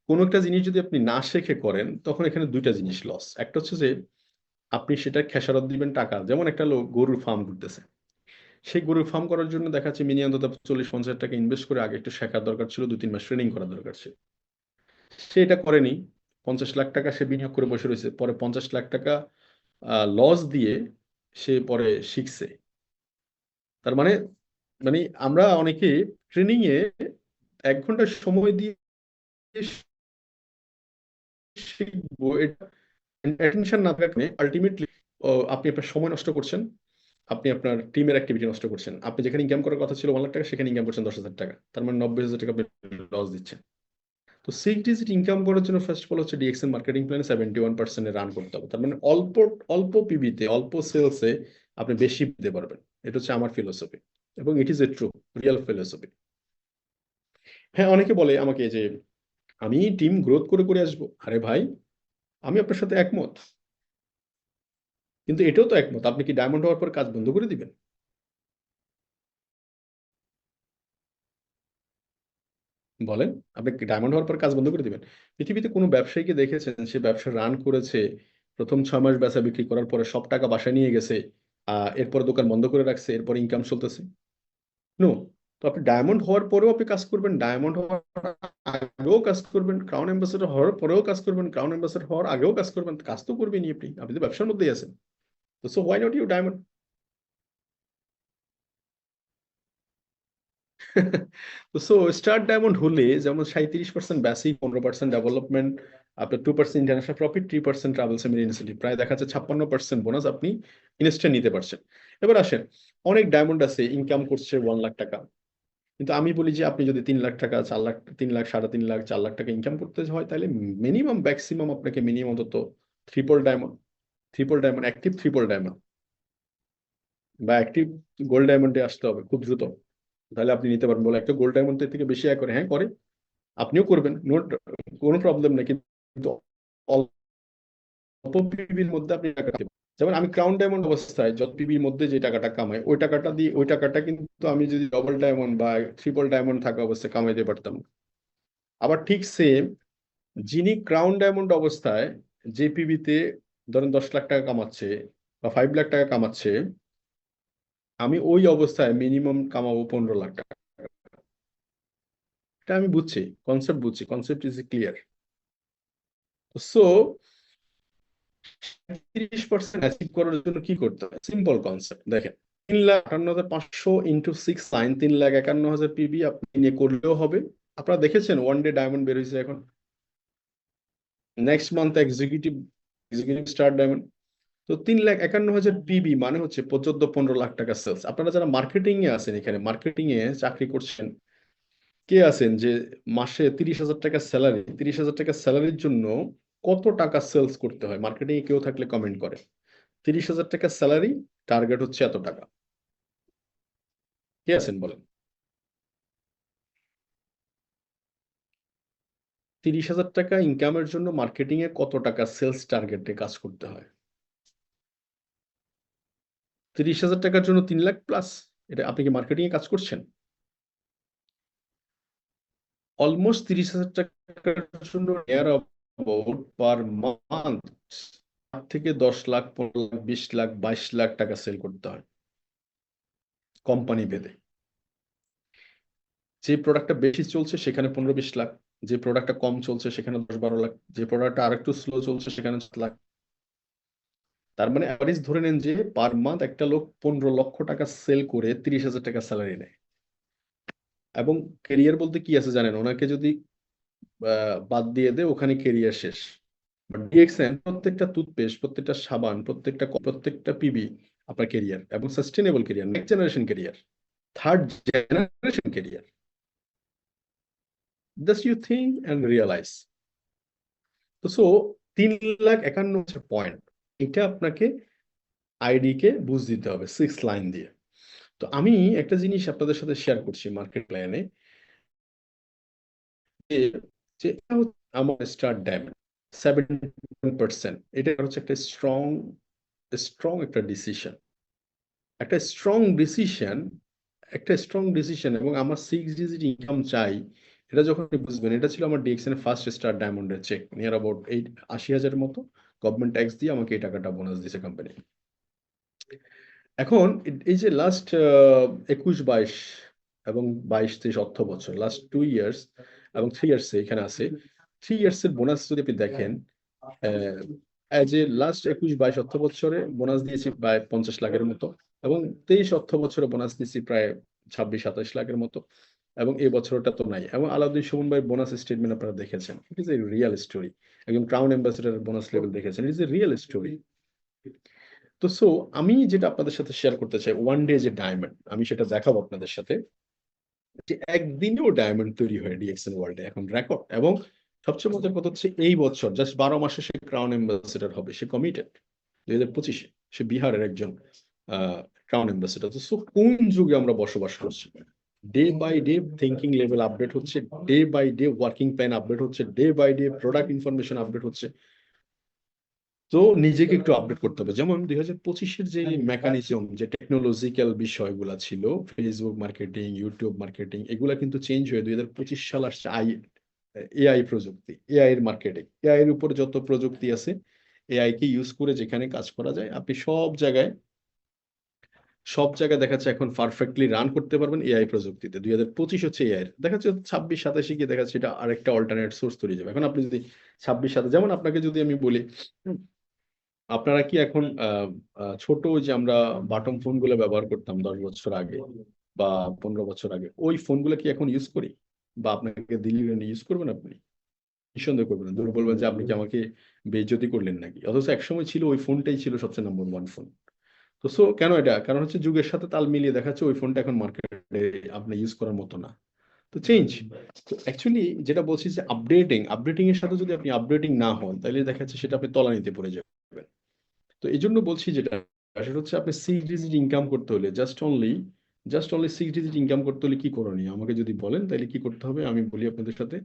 কোন একটা জিনিস যদি আপনি না শেখে করেন, তখন এখানে দুইটা জিনিস লস। একটা হচ্ছে যে আপনি সেটা খেসারত দিবেন টাকা। যেমন একটা লোক গরুর ফার্ম করতেছে, সেই গরুর ফার্ম করার জন্য দেখা যাচ্ছে মিনিমাম অন্তত 40-50 টাকা ইনভেস্ট করে আগে একটু শেখার দরকার ছিল, 2-3 মাস ট্রেনিং করার দরকার ছিল। সে এটা করেনি, 50 লাখ টাকা সে বিনিয়োগ করে বসে রয়েছে, পরে 50 লাখ টাকা লস দিয়ে সে পরে শিখছে। তার মানে মানে আমরা অনেকে ট্রেনিং এ 1 ঘন্টা সময় দিয়ে শিখবো, এটা অ্যাটেনশন না থাকলে আলটিমেটলি আপনি আপনার সময় নষ্ট করছেন, আপনি আপনার টিমের অ্যাক্টিভিটি নষ্ট করছেন। আপনি যেখানে ইনকাম করার কথা ছিল 1 লাখ টাকা, সেখানে ইনকাম করছেন 10,000 টাকা, তার মানে 90,000 টাকা আপনি লস দিচ্ছেন। তো 6 ডিজিট ইনকাম করার জন্য ফার্স্ট অফ অল হচ্ছে ডিএক্সএন মার্কেটিং প্ল্যানে 71% রান করতে হবে। তার মানে অল্প অল্প পিবিতে, অল্প সেলসে আপনি বেশি দিতে পারবেন। এটা হচ্ছে আমার ফিলোসফি, এবং it is a true real philosophy. হ্যাঁ, অনেকে বলে আমাকে যে আমি টিম গ্রোথ করে করে আসবো। আরে ভাই, আমি আপনার সাথে একমত, কিন্তু এটাও তো একমত, আপনি কি ডায়মন্ড হওয়ার পর কাজ বন্ধ করে দিবেন? বলেন, আপনি কি ডায়মন্ড হওয়ার পর কাজ বন্ধ করে দিবেন? পৃথিবীতে কোনো ব্যবসায়ীকে দেখেছেন সে ব্যবসা রান করেছে, প্রথম 6 মাস বেচা বিক্রি করার পরে সব টাকা বাসায় নিয়ে গেছে, এরপরে দোকান বন্ধ করে রাখছে, এরপর ইনকাম চলতেছে? নো। তো আপনি ডায়মন্ড হওয়ার পরেও আপনি কাজ করবেন, ডায়মন্ড হওয়ার আগেও কাজ করবেন, ক্রাউন অ্যাম্বাসেডর হওয়ার পরেও কাজ করবেন, ক্রাউন অ্যাম্বাসেডর হওয়ার আগেও কাজ করবেন, কাজ তো করবেনই আপনি, আপনি তো ব্যবসার মধ্যেই আছেন। তো so why not you diamond? তো সো স্টার ডায়মন্ড হলে যেমন 37% বেসিক, 15% ডেভেলপমেন্ট, আপনার 2% international profit, 3% travel seminar incentive, প্রায় দেখা যাচ্ছে 56% বোনাস আপনি ইনস্ট্যান্ট নিতে পারছেন। এবার আসেন, অনেক ডায়মন্ড আছে ইনকাম করছে 1 লাখ টাকা, কিন্তু আমি বলি যে আপনি যদি 3 লাখ টাকা, 4 লাখ, 3 লাখ, 3.5 লাখ, 4 লাখ টাকা ইনকাম করতে হয়, তাহলে মিনিমাম ম্যাক্সিমাম আপনাকে মিনিমাম অন্তত triple diamond active triple diamond বা অ্যাক্টিভ গোল্ড ডায়মন্ডে আসতে হবে খুব দ্রুত। তাহলে আপনি নিতে পারবেন। বলে একটা গোল্ড ডায়মন্ড থেকে বেশি আয় করে, হ্যাঁ করে, আপনিও করবেন, কোনো প্রবলেম নেই, কিন্তু অল্প পিবির মধ্যে আপনি টাকা দিবেন। যেমন আমি ক্রাউন ডায়মন্ড অবস্থায় যত পিবির মধ্যে যে টাকাটা কামাই, ওই টাকাটা দিয়ে ওই টাকাটা কিন্তু আমি যদি ডবল ডায়মন্ড বা ট্রিপল ডায়মন্ড থাকা অবস্থায় কামাইতে পারতাম। আবার ঠিক সেম, যিনি ক্রাউন ডায়মন্ড অবস্থায় যে পিবিতে ধরেন 10 লাখ টাকা কামাচ্ছে বা 5 লাখ টাকা কামাচ্ছে, আমি ওই অবস্থায় মিনিমাম কামাবো 15 লাখ টাকা। এটা আমি বুঝছি, কনসেপ্ট বুঝছি, concept is clear. So 30% achieve করার জন্য কি করতে হবে? সিম্পল কনসেপ্ট দেখেন, 3,58,500 ইন্টু 6 সাইন, 3,51,000 পিবি আপনি নিয়ে করলেও হবে। আপনারা দেখেছেন ওয়ান ডে ডায়মন্ড বের হয়েছে এখন, next month executive executive star diamond. তো 3,51,000 পিবি মানে হচ্ছে 14-15 লাখ টাকা সেলস। আপনারা যারা মার্কেটিং এ আছেন, এখানে মার্কেটিং এ চাকরি করছেন, কে আছেন যে মাসে 30,000 টাকা স্যালারি, 30,000 টাকা স্যালারির জন্য কত টাকা সেলস করতে হয়? মার্কেটিং এ কেউ থাকলে কমেন্ট করে। 30,000 টাকা স্যালারি, টার্গেট হচ্ছে এত টাকা। কে আছেন বলেন? 30,000 টাকা ইনকামের জন্য মার্কেটিং এ কত টাকা সেলস টার্গেটে কাজ করতে হয়? 30,000 টাকার জন্য 3 লাখ প্লাস। এটা আপনি কি মার্কেটিং এ কাজ করছেন? অলমোস্ট 30,000 টাকার জন্য নিয়ার অ্যাবাউট পার মান্থ 8 থেকে 10 লাখ, 15 লাখ, 20 লাখ, 22 লাখ টাকা সেল করতে হয় কোম্পানি ভেদে। যে প্রোডাক্টটা বেশি চলছে সেখানে 15-20 লাখ, যে প্রোডাক্টটা কম চলছে সেখানে 10-12 লাখ, যে প্রোডাক্টটা আরেকটু স্লো চলছে সেখানে 7 লাখ। তার মানে অ্যাভারেজ ধরে নেন যে পার মান্থ একটা লোক 15 লক্ষ টাকা সেল করে 30,000 টাকা স্যালারি নেয়। এবং কেরিয়ার বলতে কি আছে জানেন? ওনাকে যদি বাদ দিয়ে দেয়, ওখানে কেরিয়ার শেষ। ডিএক্সএন প্রত্যেকটা টুথপেস্ট, প্রত্যেকটা সাবান, প্রত্যেকটা পিবি আপনার কেরিয়ার, এবং sustainable career, next generation career, third generation career. Just you think and realise. তো সো 3,51,000 হচ্ছে পয়েন্ট। এটা আপনাকে আইডি কে বুঝ দিতে হবে 6 লাইন দিয়ে। তো আমি একটা জিনিস আপনাদের সাথে শেয়ার করছি মার্কেট প্ল্যানে, যে যে এটা হচ্ছে আমার স্টার ডায়মন্ড 71%। এটা হচ্ছে একটা স্ট্রং স্ট্রং একটা ডিসিশন, একটা স্ট্রং ডিসিশন, একটা স্ট্রং ডিসিশন। এবং আমার 6 ডিজিট ইনকাম চাই, এটা যখন আপনি বুঝবেন। এটা ছিল আমার ডিএক্সএন ফার্স্ট স্টার ডায়মন্ডের চেক, নিয়ার অ্যাবাউট 80,000 মতো। গভর্নমেন্ট ট্যাক্স দিয়ে আমাকে এই টাকাটা বোনাস দিয়েছে কোম্পানি। এখন এই যে লাস্ট 21-22 এবং 22-23 অর্থ বছর, লাস্ট 2 ইয়ার্স এবং 3 ইয়ার্স এখানে আছে, 3 ইয়ার্স এর বোনাস যদি আপনি দেখেন, অ্যাজ এ লাস্ট 21-22 অর্থ বছরে বোনাস দিয়েছি প্রায় 50 লাখের মতো, এবং 23 অর্থ বছরে বোনাস দিয়েছি প্রায় 26-27 লাখের মতো, এবং এই বছরটা তো নাই। এবং আলাউদ্দিন সুমন ভাই বোনাস স্টেটমেন্ট আপনারা দেখেছেন, it is a real story. একজন ক্রাউন অ্যাম্বাসেডার বোনাস লেভেল দেখেছেন, it is a real story. তো সো আমি যেটা আপনাদের সাথে শেয়ার করতে চাই, ওয়ান ডে যে ডায়মন্ড, আমি সেটা দেখাবো আপনাদের সাথে, যে একদিনেও ডায়মন্ড তৈরি হয় ডিএক্সএন ওয়ার্ল্ডে এখন রেকর্ড। এবং সবচেয়ে মজার কথা হচ্ছে এই বছর জাস্ট 12 মাসে সে ক্রাউন অ্যাম্বাসেডর হবে, সে কমিটেড 2025-এ। সে বিহারের একজন ক্রাউন অ্যাম্বাসেডর। তো সো কোন যুগে আমরা বসবাস করছি? Day by day thinking level update হচ্ছে, day by day working plan update হচ্ছে, day by day product information update হচ্ছে। তো নিজেকে একটু আপডেট করতে হবে। যেমন 2025-এর যে মেকানিজম, যে টেকনোলজিক্যাল বিষয়গুলো ছিল, ফেসবুক মার্কেটিং, ইউটিউব মার্কেটিং, এগুলা কিন্তু চেঞ্জ হয়ে 2025 সাল আসছে এআই প্রযুক্তি, এআই এর মার্কেটিং। এআই এর উপর যত প্রযুক্তি আছে, এআই কে ইউজ করে যেখানে কাজ করা যায়, আপনি সব জায়গায় দেখা যাচ্ছে এখন পারফেক্টলি রান করতে পারবেন এআই প্রযুক্তিতে। 2025 হচ্ছে এআই, দেখা যাচ্ছে 26-27 গিয়ে দেখা যাচ্ছে এটা আরেকটা অল্টারনেট সোর্স তৈরি যাবে। এখন আপনি যদি 26-27, যেমন আপনাকে যদি আমি বলি, আপনারা কি এখন ছোট ওই যে আমরা বাটন ফোন গুলো ব্যবহার করতাম 10 বছর আগে বা 15 বছর আগে, ওই ফোনগুলো কি এখন ইউজ করি? বা আপনাকে দিল্লি ইউজ করবেন? আপনি নিঃসন্দেহ করবেন না, দূর বলবেন যে আপনি কি আমাকে বেইজ্জতি করলেন নাকি। অথচ একসময় ছিল ওই ফোনটাই ছিল সবচেয়ে নাম্বার ওয়ান ফোন। তো সো কেন এটা? কারণ হচ্ছে যুগের সাথে তাল মিলিয়ে দেখাচ্ছে ওই ফোনটা এখন মার্কেটে আপনি ইউজ করার মতো না। তো চেঞ্জ। তো অ্যাকচুয়ালি যেটা বলছি যে আপডেটিং এর সাথে যদি আপনি আপডেটিং না হন, তাহলে দেখা যাচ্ছে সেটা আপনি তলানিতে পড়ে যাবেন। তো এই জন্য বলছি, যেটা সেটা হচ্ছে আপনি 6 ডিজিট ইনকাম করতে হলে জাস্ট অনলি 6 ডিজিট ইনকাম করতে হলে কি করণীয় আমাকে যদি বলেন, তাহলে কি করতে হবে আমি বলি আপনাদের সাথে।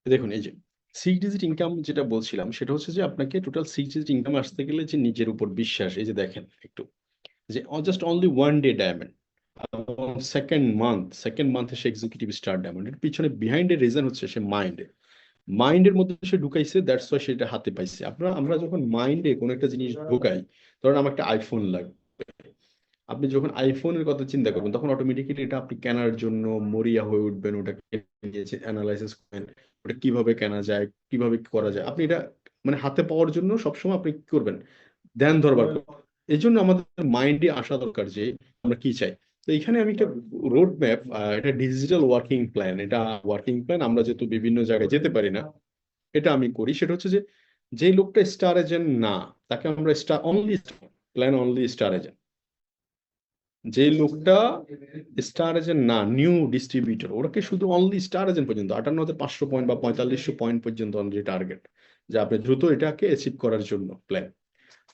দেখুন, এই যে 6 ডিজিট ইনকাম যেটা বলছিলাম, সেটা হচ্ছে যে আপনাকে টোটাল 6 ডিজিট ইনকাম আসতে গেলে যে নিজের উপর বিশ্বাস, এই যে দেখেন একটু, যে just only one day diamond, second মান্থে সে এক্সিকিউটিভ স্টার ডায়মন্ড। এর পিছনে বিহাইন্ড এর রিজন হচ্ছে সে মাইন্ডের মধ্যে সে ঢুকাইছে, দ্যাটস ওয়াই সেটা হাতে পাইছে। আমরা যখন মাইন্ডে কোনো একটা জিনিস ঢুকাই, ধরেন আমার একটা আইফোন লাগবে, আপনি যখন আইফোনের কথা চিন্তা করবেন, তখন অটোমেটিক্যালি এটা আপনি কেনার জন্য মরিয়া হয়ে উঠবেন, ওটাকে অ্যানালাইসিস করবেন, ওটা কিভাবে কেনা যায়, কিভাবে করা যায়, আপনি এটা মানে হাতে পাওয়ার জন্য সবসময় আপনি কি করবেন, ধ্যান ধরবার করবেন। এই জন্য আমাদের মাইন্ডে আসা দরকার যে আমরা কি চাই। তো এখানে আমি একটা রোড ম্যাপ, এটা ডিজিটাল ওয়ার্কিং প্ল্যান, এটা ওয়ার্কিং প্ল্যান, আমরা যেহেতু বিভিন্ন জায়গায় যেতে পারি না, এটা আমি করি। সেটা হচ্ছে যে, যে লোকটা স্টার এজেন্ট না, তাকে আমরা স্টার এজেন্ট। যে লোকটা স্টার এজেন্ট না, নিউ ডিস্ট্রিবিউটর, ওরাকে শুধু অনলি স্টার এজেন্ট পর্যন্ত 58,500 পয়েন্ট বা 4500 পয়েন্ট পর্যন্ত যে টার্গেট, যে আপনি দ্রুত এটাকে অ্যাচিভ করার জন্য প্ল্যান।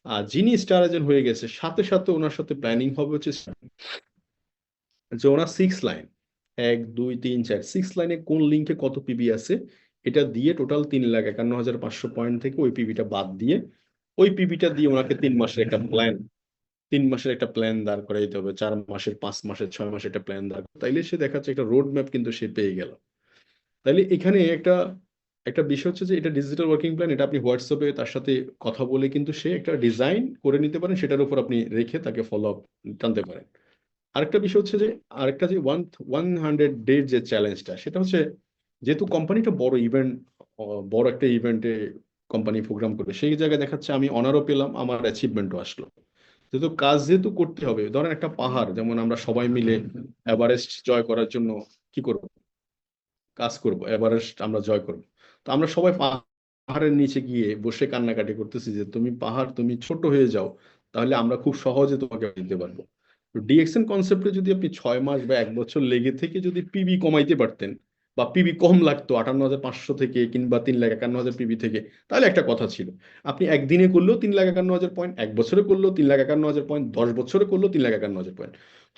আর যিনি স্টার এজেন্ট হয়ে গেছে, সাথে সাথে ওনার সাথে প্ল্যানিং হবে হচ্ছে যে ওনার 6 লাইন, 1 2 3 4 6 লাইনে কোন লিঙ্কে কত পিবি আছে, এটা দিয়ে টোটাল 3,51,500 পয়েন্ট থেকে ওই পিবিটা বাদ দিয়ে, ওই পিবিটা দিয়ে ওনাকে 3 মাসের একটা প্ল্যান দাঁড় করে দিতে হবে, 4 মাসের, 5 মাসের, 6 মাসের একটা প্ল্যান দাঁড়, তাইলে সে দেখাচ্ছে একটা রোড ম্যাপ কিন্তু সে পেয়ে গেল। তাইলে এখানে একটা একটা বিষয় হচ্ছে যে এটা ডিজিটাল ওয়ার্কিং প্ল্যান, এটা আপনি হোয়াটসঅ্যাপে তার সাথে কথা বলে কিন্তু সে একটা ডিজাইন করে নিতে পারেন, সেটার উপর আপনি রেখে তাকে ফলো আপ টানতে পারেন। আরেকটা বিষয় হচ্ছে যে, আরেকটা যে 100 ডে যে চ্যালেঞ্জটা, সেটা হচ্ছে যেহেতু কোম্পানিটা বড় একটা ইভেন্টে কোম্পানি প্রোগ্রাম করবে, সেই জায়গায় দেখাচ্ছে আমি অনারও পেলাম, আমার অ্যাচিভমেন্টও আসলো। যেহেতু কাজ যেহেতু করতে হবে, ধরেন একটা পাহাড়, যেমন আমরা সবাই মিলে এভারেস্ট জয় করার জন্য কি করব, কাজ করব, এভারেস্ট আমরা জয় করব। তো আমরা সবাই পাহাড়ের নিচে গিয়ে বসে কান্নাকাটি করতেছি যে তুমি পাহাড়, তুমি ছোট হয়ে যাও, তাহলে আমরা খুব সহজে তোমাকে দিতে পারবো। তো ডিএক্সএন কনসেপ্টে যদি আপনি 6 মাস বা 1 বছর লেগে থেকে যদি পিবি কমাইতে পারতেন, বা পিবি কম লাগতো 58,500 থেকে কিংবা 3,51,000 পিবি থেকে, তাহলে একটা কথা ছিল। আপনি একদিনে করলেও 3,51,000 পয়েন্ট, 1 বছরে করলেও 3,51,000 পয়েন্ট, 10 বছরে করলেও 3,51,000 পয়েন্ট।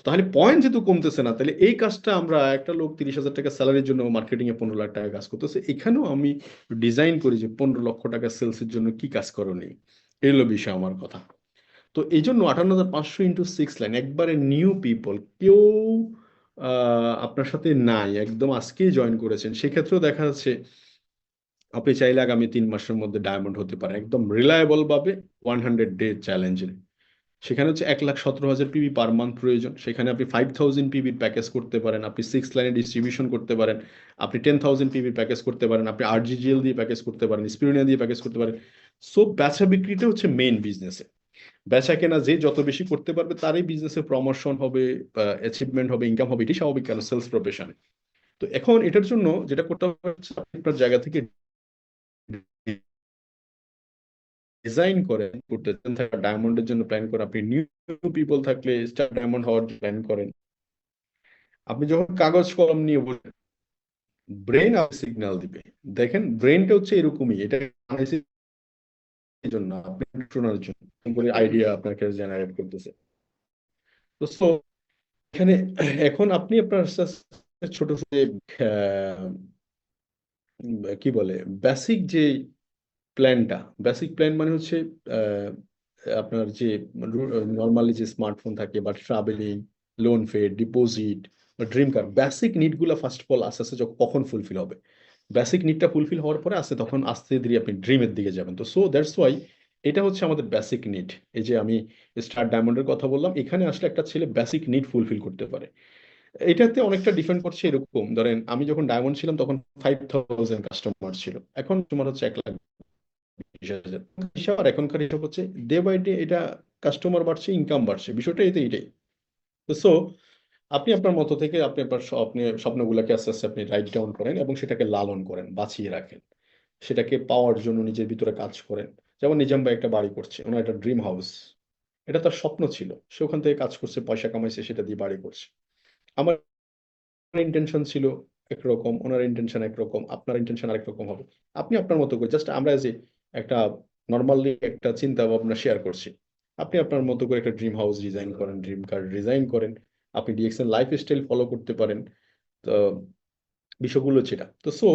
তাহলে পয়েন্ট যেহেতু কমতেছে না, তাহলে এই কাজটা আমরা, একটা লোক 30,000 টাকা স্যালারির জন্য মার্কেটিং এ 15 লাখ টাকা কাজ করতেছে, এখানেও আমি ডিজাইন করি যে 15 লক্ষ টাকা সেলসের জন্য কি কাজ করণীয়। এই হলো বিষয় আমার কথা। তো এই জন্য 58,500 ইন্টু 6 লাইন, একবারে নিউ পিপল, কেউ আপনার সাথে নাই, একদম আজকেই জয়েন করেছেন, সেক্ষেত্রেও দেখা যাচ্ছে আপনি চাইলে আগামী 3 মাসের মধ্যে ডায়মন্ড হতে পারেন, একদম রিলায়েবল ভাবে 100 ডে চ্যালেঞ্জে। সেখানে হচ্ছে 1,17,000 পিবি পার মান্থ প্রয়োজন, সেখানে আপনি 5,000 পিবির প্যাকেজ করতে পারেন, আপনি 6 লাইনে ডিস্ট্রিবিউশন করতে পারেন, আপনি 10,000 পিবির প্যাকেজ করতে পারেন, আপনি আরজিজিএল দিয়ে প্যাকেজ করতে পারেন, স্পিরুলিনা দিয়ে প্যাকেজ করতে পারেন। সো বেচা বিক্রিটা হচ্ছে মেইন বিজনেসে। বেচা কেনা যে যত বেশি করতে পারবে তারই বিজনেসে প্রমোশন হবে, অ্যাচিভমেন্ট হবে, ইনকাম হবে, এটি স্বাভাবিক কেন সেলস প্রফেশনে। তো এখন এটার জন্য যেটা করতে হবে হচ্ছে আপনি আপনার জায়গা থেকে ডিজাইন করেন, করতেছেন থাকা ডায়মন্ডের জন্য প্ল্যান করেন, আপনি নিউ পিপল থাকলে স্টার ডায়মন্ড হওয়ার প্ল্যান করেন। আপনি যখন কাগজ কলম নিয়ে বসেন, ব্রেন সিগন্যাল দিবে। দেখেন ব্রেনটা হচ্ছে এরকমই, এটা বানাইছে এই জন্য আপনি শোনার জন্য করে আইডিয়া আপনার কাছে জেনারেট করতেছে। তো so, এখানে এখন আপনি আপনার আস্তে আস্তে ছোট ছোট কি বলে বেসিক যে প্ল্যানটা, বেসিক প্ল্যান মানে হচ্ছে আহ, আপনার যে নর্মালি যে স্মার্টফোন থাকে বা ট্রাভেলিং, লোন ফে, ডিপোজিট বা ড্রিম কার, বেসিক নিডগুলো ফার্স্ট অফ অল আস্তে আস্তে যখন কখন ফুলফিল হবে, বেসিক নিডটা ফুলফিল হওয়ার পরে আস্তে তখন আস্তে ধীরে আপনি ড্রিমের দিকে যাবেন। তো সো দ্যাটস ওয়াই এটা হচ্ছে আমাদের বেসিক নিড। এই যে আমি স্টার ডায়মন্ডের কথা বললাম, এখানে আসলে একটা ছেলে বেসিক নিড ফুলফিল করতে পারে। এটাতে অনেকটা ডিপেন্ড করছে, এরকম ধরেন আমি যখন ডায়মন্ড ছিলাম তখন 5,000 কাস্টমার ছিল, এখন তোমার হচ্ছে 1,20,000। হিসাব আর এখনকার হিসাব হচ্ছে ডে বাই ডে এটা কাস্টমার বাড়ছে, ইনকাম বাড়ছে, বিষয়টা এটাই। তো সো আপনি আপনার মতো থেকে আপনি আপনার আপনি স্বপ্নগুলোকে আস্তে আস্তে আপনি রাইট ডাউন করেন এবং সেটাকে লালন করেন, বাঁচিয়ে রাখেন, সেটাকে পাওয়ার জন্য নিজের ভিতরে কাজ করেন। যেমন নিজাম ভাই একটা বাড়ি করছে, ওনার একটা ড্রিম হাউস, এটা তার স্বপ্ন ছিল, সে ওখান থেকে কাজ করছে, পয়সা কামাইছে, সেটা দিয়ে বাড়ি করছে। আমার ইন্টেনশন ছিল একরকম, ওনার ইন্টেনশন একরকম, আপনার ইন্টেনশন আরেক রকম হবে। আপনি আপনার মতো করে জাস্ট আমরা যে একটা নর্মালি একটা চিন্তা ভাবনা শেয়ার করছি, আপনি আপনার মতো করে একটা ড্রিম হাউস ডিজাইন করেন, ড্রিম কার ডিজাইন করেন, আপনি ডিএক্সএল লাইফ স্টাইল ফলো করতে পারেন। তো বিষয়গুলো সেটা তো সো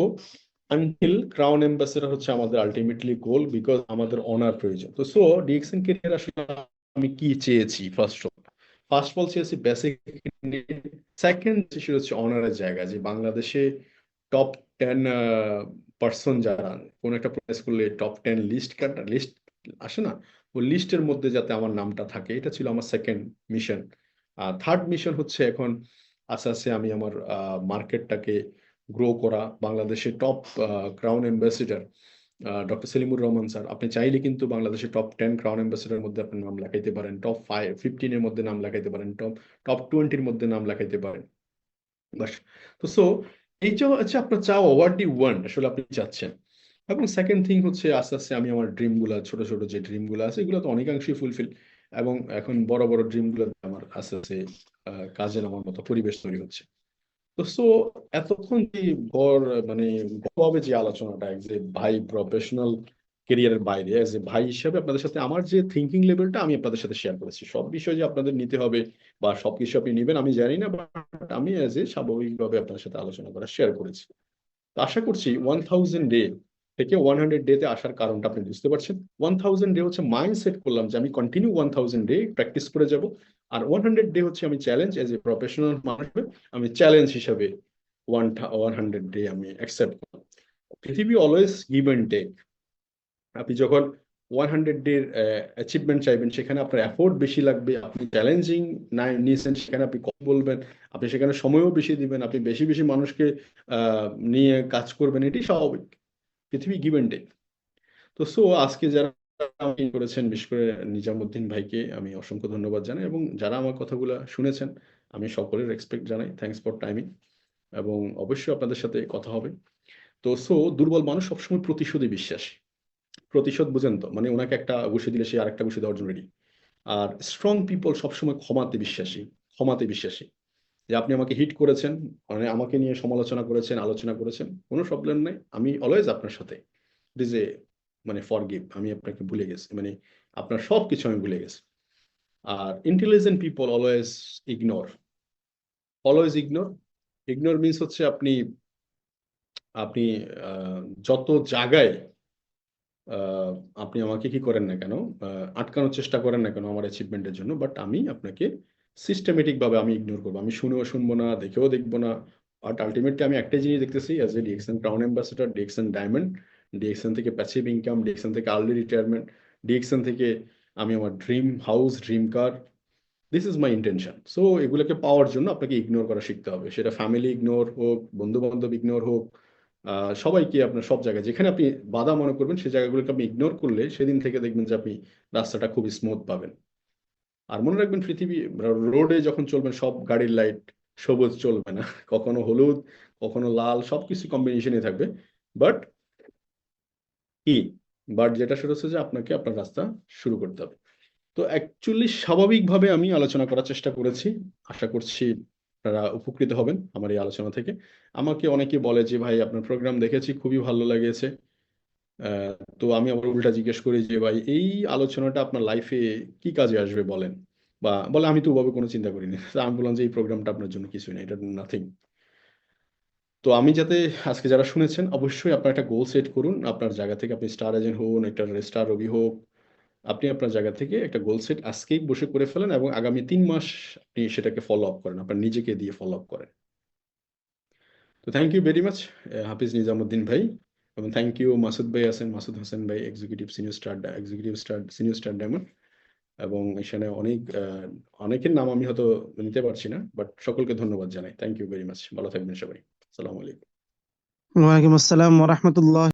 আনটিল ক্রাউন অ্যাম্বাসেডর হচ্ছে আমাদের আলটিমেটলি গোল, বিকজ আমাদের অনার প্রয়োজন। তো সো ডিএক্সএন কেরিয়ার আসলে আমি কি চেয়েছি, ফার্স্ট অফ অল চেয়েছি বেসিক, সেকেন্ড সেটা হচ্ছে অনারের জায়গা, যে বাংলাদেশে টপ 10 পার্সন যারা কোন একটা প্রয়াস করলে টপ 10 লিস্ট আসে না, ওই লিস্টের মধ্যে যাতে আমার নামটা থাকে, এটা ছিল আমার সেকেন্ড মিশন। আর থার্ড মিশন হচ্ছে এখন আস্তে আস্তে আমি আমার মার্কেটটাকে গ্রো করা। বাংলাদেশের top crown ambassador doctor Selimur Rahman sir, আপনি চাইলে কিন্তু বাংলাদেশের টপ 10 ক্রাউন অ্যাম্বাসেডারের মধ্যে আপনার নাম লেখাইতে পারেন, টপ 15 মধ্যে নাম লেখাইতে পারেন, টপ 20 মধ্যে নাম লেখাইতে পারেন। বাস। তো সো এই যে হচ্ছে আপনার চাওয়া, হোয়াট ডু ওয়ান্ট আসলে আপনি চাচ্ছেন। এবং সেকেন্ড থিং হচ্ছে আস্তে আস্তে আমি আমার ড্রিম গুলা, ছোট ছোট যে ড্রিম গুলো আছে এগুলো তো অনেকাংশেই ফুলফিল, এবং এখন বড় বড় ড্রিম গুলো আমার আস্তে আস্তে কাজে নামার মতো পরিবেশ তৈরি হচ্ছে। তো সো এতক্ষণ যে গড় মানে গড়ভাবে যে আলোচনাটা, যে ভাই প্রফেশনাল কেরিয়ারের বাইরে যে ভাই হিসেবে আপনাদের সাথে আমার যে থিঙ্কিং লেভেলটা আমি আপনাদের সাথে শেয়ার করেছি, সব বিষয় যে আপনাদের নিতে হবে বা সবকিছু আপনি নিবেন আমি জানি না, বাট আমি এজ এ স্বাভাবিকভাবে আপনাদের সাথে আলোচনা করা শেয়ার করেছি। তো আশা করছি 1,000 ডে থেকে 100 ডেতে আসার কারণটা আপনি বুঝতে পারছেন। 1,000 ডে হচ্ছে মাইন্ড সেট করলাম যে আমি কন্টিনিউ 1,000 ডে প্র্যাকটিস করে যাব, আর 100 ডে হচ্ছে আমি চ্যালেঞ্জ এজ এ প্রফেশনাল মানুষ হিসেবে আমি চ্যালেঞ্জ হিসাবে 100 ডে আমি অ্যাকসেপ্ট করলাম। পৃথিবী অলওয়েজ গিভ অ্যান্ড টেক। আপনি যখন 100 ডে অ্যাচিভমেন্ট চাইবেন, সেখানে আপনার এফোর্ট বেশি লাগবে, আপনি চ্যালেঞ্জিং নিয়েছেন সেখানে আপনি কম বলবেন, আপনি সেখানে সময়ও বেশি দিবেন, আপনি বেশি বেশি মানুষকে নিয়ে কাজ করবেন, এটি স্বাভাবিক। পৃথিবী গিভ অ্যান্ড টেক। তো সো আজকে যারা করেছেন, বিশেষ করে নিজামুদ্দিন ভাইকে আমি অসংখ্য ধন্যবাদ জানাই, এবং যারা আমার কথাগুলো শুনেছেন আমি সকলের রেসপেক্ট জানাই। থ্যাংকস ফর টাইমিং, এবং অবশ্যই আপনাদের সাথে কথা হবে। তো সো দুর্বল মানুষ সবসময় প্রতিশোধে বিশ্বাসী। প্রতিশোধ বুঝেন তো, মানে ওনাকে একটা ঘুষি দিলে সে আরেকটা ঘুষি দেওয়ার জন্য রেডি। আর স্ট্রং পিপল সবসময় ক্ষমাতে বিশ্বাসী। যে আপনি আমাকে হিট করেছেন, মানে আমাকে নিয়ে সমালোচনা করেছেন, আলোচনা করেছেন, কোনো প্রবলেম নেই, আমি অলওয়েজ আপনার সাথে। ইট ইজ এ মানে ফরগিভ, আমি আপনাকে ভুলে গেছি, মানে আপনার সব কিছু আমি ভুলে গেছি। আর intelligent people always ignore. Ignore means হচ্ছে আপনি আপনি আহ, যত জায়গায় আহ, আপনি আমাকে কি করেন না কেন, আটকানোর চেষ্টা করেন না কেন আমার অ্যাচিভমেন্টের জন্য, বাট আমি আপনাকে সিস্টেমেটিক ভাবে আমি ইগনোর করবো, আমি শুনেও শুনবো না, দেখেও দেখবো না। বাট আলটিমেটলি আমি একটাই জিনিস দেখতেছি as a DXN crown ambassador, DXN diamond, DXN থেকে প্যাসিভ ইনকাম, ডিএক্সএন থেকে আর্লি রিটায়ারমেন্ট, ডিএক্সএন থেকে আমি আমার dream house, dream car, this is my intention. So এগুলোকে পাওয়ার জন্য আপনাকে ইগনোর করা শিখতে হবে, সেটা ফ্যামিলি ইগনোর হোক, বন্ধু বান্ধব ইগনোর হোক, সবাইকে আপনার সব জায়গায় যেখানে আপনি বাধা মনে করবেন সেই জায়গাগুলোকে আপনি ইগনোর করলে সেদিন থেকে দেখবেন যে আপনি রাস্তাটা খুব স্মুথ পাবেন। আর মনে রাখবেন পৃথিবী, রোডে যখন চলবেন সব গাড়ির লাইট সবুজ চলবে না, কখনো হলুদ, কখনো লাল, সবকিছু কম্বিনেশনই থাকবে। বাট কি, বাট যেটা সেটা হচ্ছে যে আপনাকে আপনার রাস্তা শুরু করতে হবে। তো অ্যাকচুয়ালি স্বাভাবিকভাবে আমি আলোচনা করার চেষ্টা করেছি। আশা করছি আপনারা উপকৃত হবেন আমার এই আলোচনা থেকে। আমাকে অনেকে বলে যে ভাই আপনার প্রোগ্রাম দেখেছি, খুবই ভালো লেগেছে। আহ, তো আমি আবার উল্টা জিজ্ঞেস করি যে ভাই এই আলোচনাটা আপনার লাইফে কি কাজে আসবে বলেন, বা বলে আমি তো ওভাবে কোনো চিন্তা করিনি। তো আমি বললাম যে এই প্রোগ্রামটা আপনার জন্য কিছুই না, এটা নাথিং। তো আমি যাতে, আজকে যারা শুনেছেন অবশ্যই আপনার একটা গোল সেট করুন আপনার জায়গা থেকে, আপনি স্টার এজেন্ট হন, একটা স্টার রবি হোক, আপনি আপনার জায়গা থেকে একটা গোল সেট আজকেই বসে করে ফেলেন এবং আগামী 3 মাস আপনি সেটাকে ফলো আপ করেন, আপনার নিজেকে দিয়ে ফলো আপ করেন। তো থ্যাংক ইউ ভেরি মাচ হাফিজ নিজামুদ্দিন ভাই, এবং থ্যাংক ইউ মাসুদ ভাই আছেন, মাসুদ হাসান ভাই, এক্সিকিউটিভ স্টার ডায়মন্ড। এবং এখানে অনেকের নাম আমি হয়তো নিতে পারছি না, বাট সকলকে ধন্যবাদ জানাই। থ্যাংক ইউ ভেরি মাচ, ভালো থাকবেন সবাই। আসসালামু আলাইকুম। ওয়ালাইকুম আসসালাম ওয়া রাহমাতুল্লাহ।